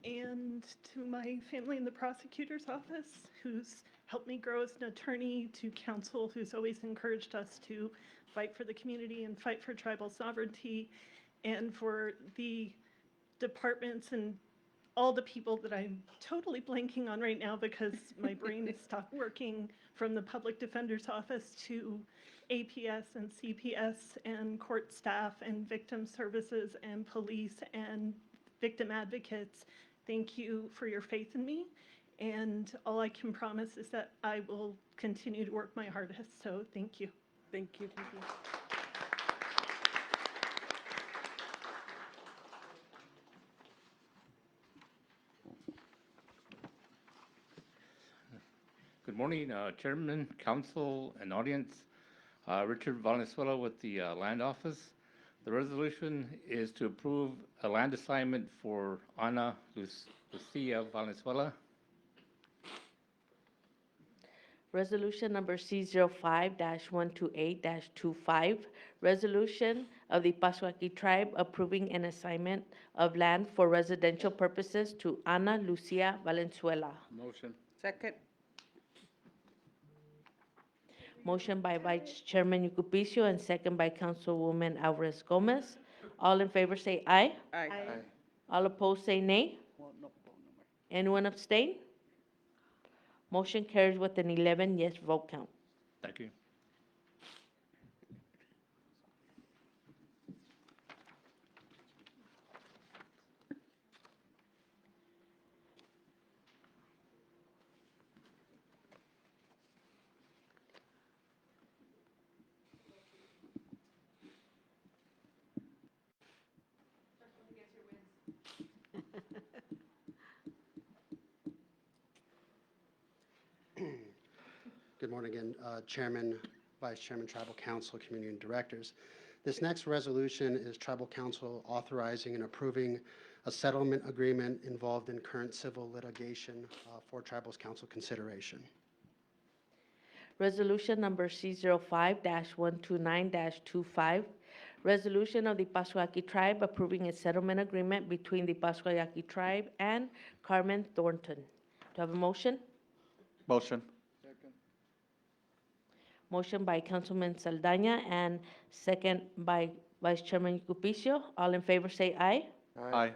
and to my family in the prosecutor's office, who's helped me grow as an attorney, to counsel, who's always encouraged us to fight for the community and fight for tribal sovereignty, and for the departments and all the people that I'm totally blanking on right now because my brain has stopped working, from the public defender's office to APS and CPS and court staff and victim services and police and victim advocates. Thank you for your faith in me, and all I can promise is that I will continue to work my hardest, so thank you. Thank you. Thank you. Good morning, Chairman, Council, and audience. Richard Valenzuela with the Land Office. The resolution is to approve a land assignment for Ana Lucia Valenzuela. Resolution number C05-128-25, resolution of the Pascua Yaqui tribe approving an assignment of land for residential purposes to Ana Lucia Valenzuela. Motion. Second. Motion by Vice Chairman Yucupicio and second by Councilwoman Alvarez Gomez. All in favor say aye. Aye. All opposed say nay. Anyone abstain? Motion carries with an 11 yes vote count. Thank you. Good morning again, Chairman, Vice Chairman, Tribal Council, Community and Directors. This next resolution is Tribal Council authorizing and approving a settlement agreement involved in current civil litigation for Tribal Council consideration. Resolution number C05-129-25, resolution of the Pascua Yaqui Tribe approving a settlement agreement between the Pascua Yaqui Tribe and Carmen Thornton. Do I have a motion? Motion. Motion by Councilman Saldana and second by Vice Chairman Cupicio. All in favor say aye. Aye.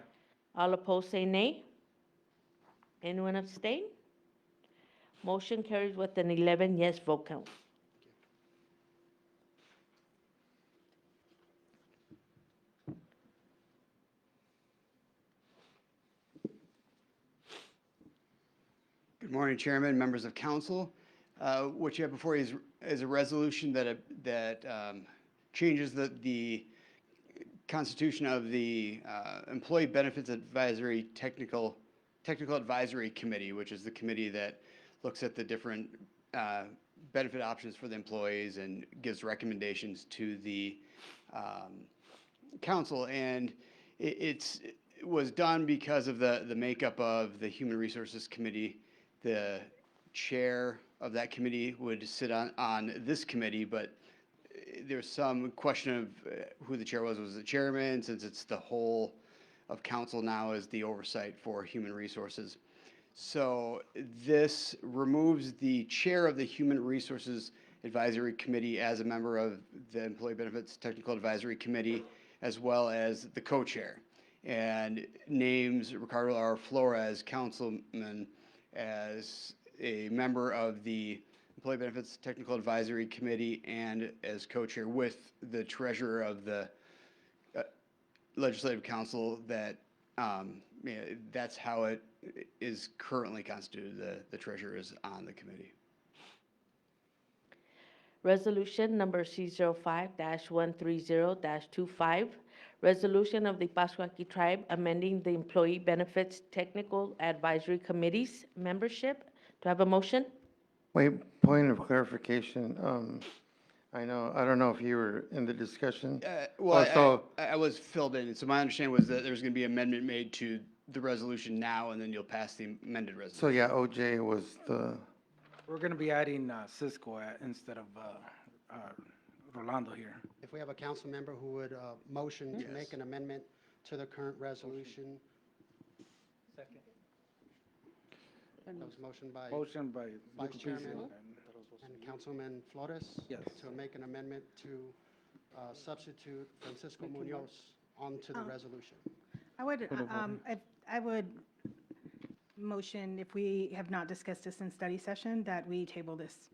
All opposed say nay. Anyone abstain? Motion carries with an 11 yes vote count. Good morning, Chairman, members of council. What you have before you is a resolution that changes the constitution of the Employee Benefits Advisory Technical Advisory Committee, which is the committee that looks at the different benefit options for the employees and gives recommendations to the council. And it was done because of the makeup of the Human Resources Committee. The chair of that committee would sit on this committee, but there's some question of who the chair was the chairman, since it's the whole of council now is the oversight for human resources. So this removes the chair of the Human Resources Advisory Committee as a member of the Employee Benefits Technical Advisory Committee, as well as the co-chair, and names Ricardo R. Flores, councilman, as a member of the Employee Benefits Technical Advisory Committee and as co-chair with the treasurer of the Legislative Council. That that's how it is currently constituted. The treasurer is on the committee. Resolution number C05-130-25, resolution of the Pascua Yaqui Tribe amending the Employee Benefits Technical Advisory Committee's membership. Do I have a motion? Wait, point of clarification. I don't know if you were in the discussion. I was filled in, so my understanding was that there's going to be amendment made to the resolution now, and then you'll pass the amended resolution. So yeah, OJ was the. We're going to be adding Cisco instead of Rolando here. If we have a council member who would motion to make an amendment to the current resolution. Second. That was motion by Vice Chairman and Councilman Flores. Yes. To make an amendment to substitute Francisco Munoz onto the resolution. I would motion, if we have not discussed this in study session, that we table this.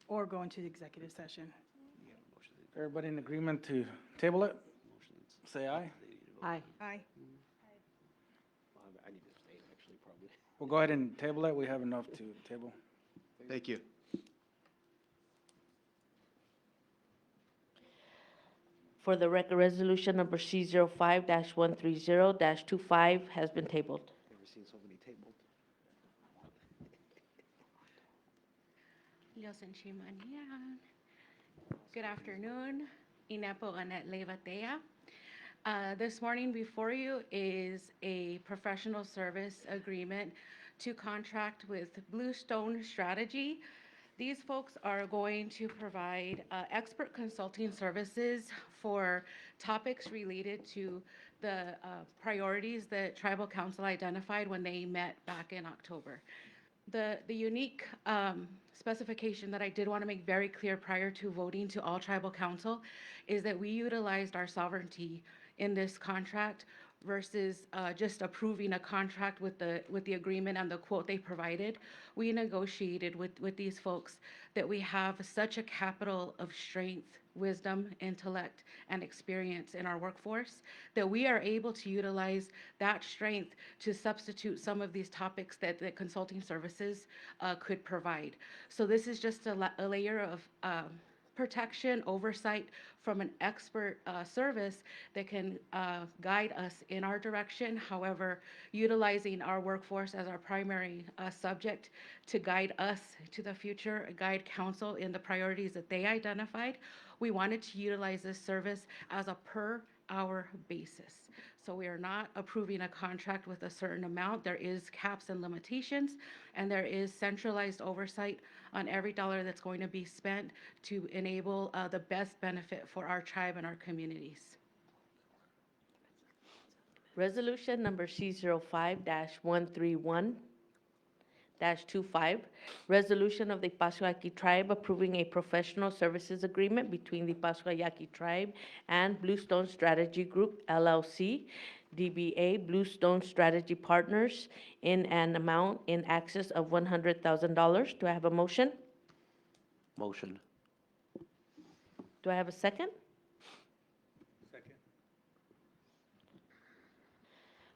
Or go into the executive session. Everybody in agreement to table it? Say aye. Aye. Aye. I need to stay, actually, probably. We'll go ahead and table it. We have enough to table. Thank you. For the record, resolution number C05-130-25 has been tabled. Never seen so many tabled. Good afternoon. Inepo Anet Levatea. This morning before you is a professional service agreement to contract with Bluestone Strategy. These folks are going to provide expert consulting services for topics related to the priorities that Tribal Council identified when they met back in October. The unique specification that I did want to make very clear prior to voting to all Tribal Council is that we utilized our sovereignty in this contract versus just approving a contract with the agreement and the quote they provided. We negotiated with these folks that we have such a capital of strength, wisdom, intellect, and experience in our workforce that we are able to utilize that strength to substitute some of these topics that the consulting services could provide. So this is just a layer of protection, oversight from an expert service that can guide us in our direction. However, utilizing our workforce as our primary subject to guide us to the future, guide council in the priorities that they identified, we wanted to utilize this service as a per-hour basis. So we are not approving a contract with a certain amount. There is caps and limitations, and there is centralized oversight on every dollar that's going to be spent to enable the best benefit for our tribe and our communities. Resolution number C05-131-25, resolution of the Pascua Yaqui Tribe approving a professional services agreement between the Pascua Yaqui Tribe and Bluestone Strategy Group LLC, DBA Bluestone Strategy Partners, in an amount in excess of $100,000. Do I have a motion? Motion. Do I have a second?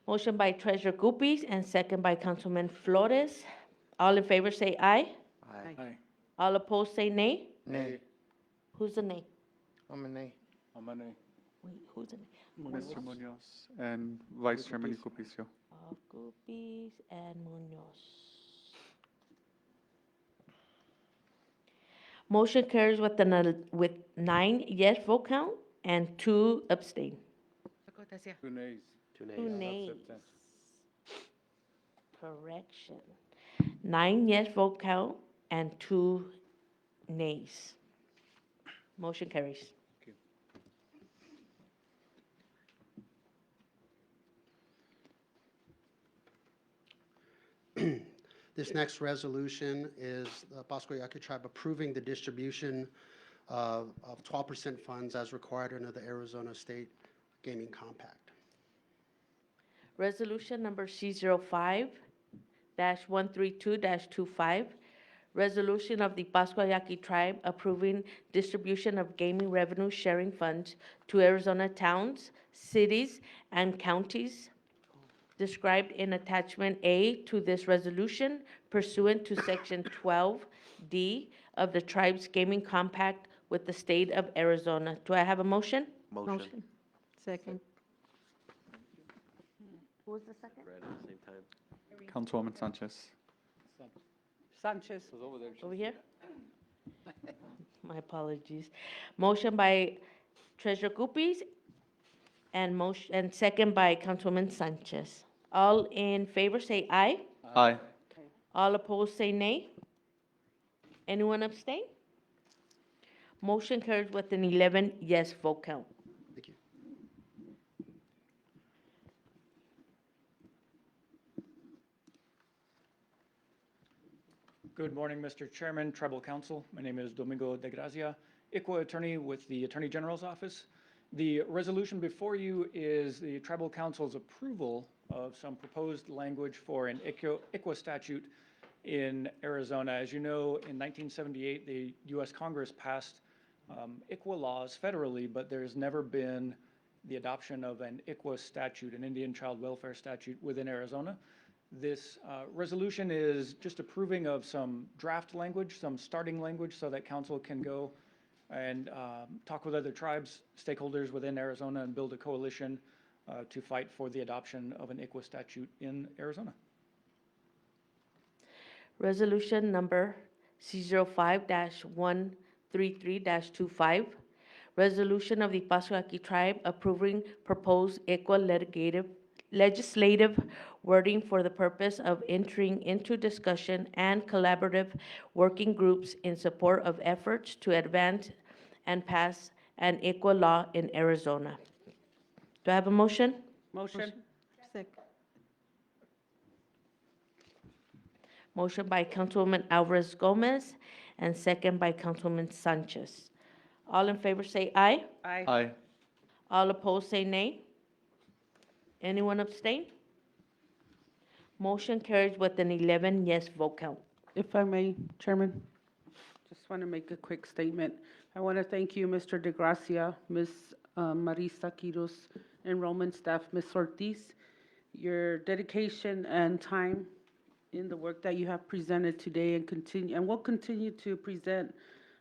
Motion by Treasurer Guppies and second by Councilman Flores. All in favor say aye. Aye. All opposed say nay. Nay. Who's the nay? I'm a nay. I'm a nay. Wait, who's the nay? Mr. Munoz and Vice Chairman Cupicio. Guppies and Munoz. Motion carries with 9 yes vote count and 2 abstain. 2 nays. 2 nays. Correction. 9 yes vote count and 2 nays. Motion carries. This next resolution is the Pascua Yaqui Tribe approving the distribution of 12% funds as required under the Arizona State Gaming Compact. Resolution number C05-132-25, resolution of the Pascua Yaqui Tribe approving distribution of gaming revenue sharing funds to Arizona towns, cities, and counties described in attachment A to this resolution pursuant to section 12D of the tribe's gaming compact with the state of Arizona. Do I have a motion? Motion. Second. Who was the second? Read at the same time. Councilwoman Sanchez. Sanchez. Over here? My apologies. Motion by Treasurer Guppies and second by Councilwoman Sanchez. All in favor say aye. Aye. All opposed say nay. Anyone abstain? Motion carries with an 11 yes vote count. Thank you. Good morning, Mr. Chairman, Tribal Council. My name is Domingo de Gracia, ICWA attorney with the Attorney General's Office. The resolution before you is the Tribal Council's approval of some proposed language for an ICWA statute in Arizona. As you know, in 1978, the U.S. Congress passed ICWA laws federally, but there's never been the adoption of an ICWA statute, an Indian Child Welfare statute within Arizona. This resolution is just approving of some draft language, some starting language, so that council can go and talk with other tribes, stakeholders within Arizona, and build a coalition to fight for the adoption of an ICWA statute in Arizona. Resolution number C05-133-25, resolution of the Pascua Yaqui Tribe approving proposed ICWA legislative wording for the purpose of entering into discussion and collaborative working groups in support of efforts to advance and pass an ICWA law in Arizona. Do I have a motion? Motion. Motion by Councilwoman Alvarez Gomez and second by Councilwoman Sanchez. All in favor say aye. Aye. Aye. All opposed say nay. Anyone abstain? Motion carries with an 11 yes vote count. If I may, Chairman, just want to make a quick statement. I want to thank you, Mr. De Gracia, Ms. Marisa Quiros, enrollment staff, Ms. Ortiz, your dedication and time in the work that you have presented today and will continue to present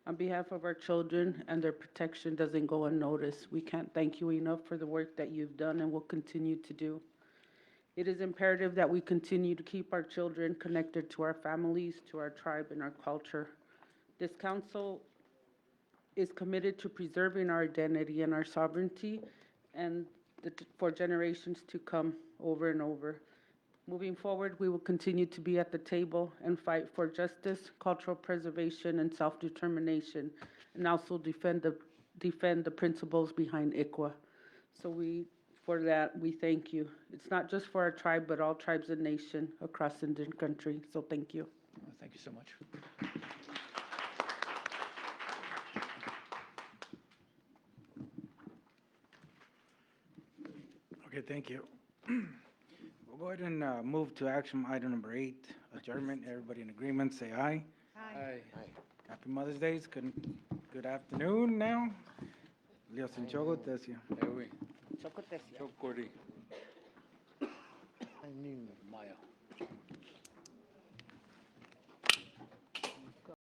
on behalf of our children, and their protection doesn't go unnoticed. We can't thank you enough for the work that you've done and will continue to do. It is imperative that we continue to keep our children connected to our families, to our tribe, and our culture. This council is committed to preserving our identity and our sovereignty and for generations to come over and over. Moving forward, we will continue to be at the table and fight for justice, cultural preservation, and self-determination, and also defend the principles behind ICWA. So for that, we thank you. It's not just for our tribe, but all tribes and nations across Indian country. So thank you. Thank you so much. Okay, thank you. We'll go ahead and move to action item number 8, adjournment. Everybody in agreement, say aye. Aye. Happy Mother's Day. Good afternoon now. Dios en chogo, Tesia. Ewi, Chocotesia. Chokori. Maya.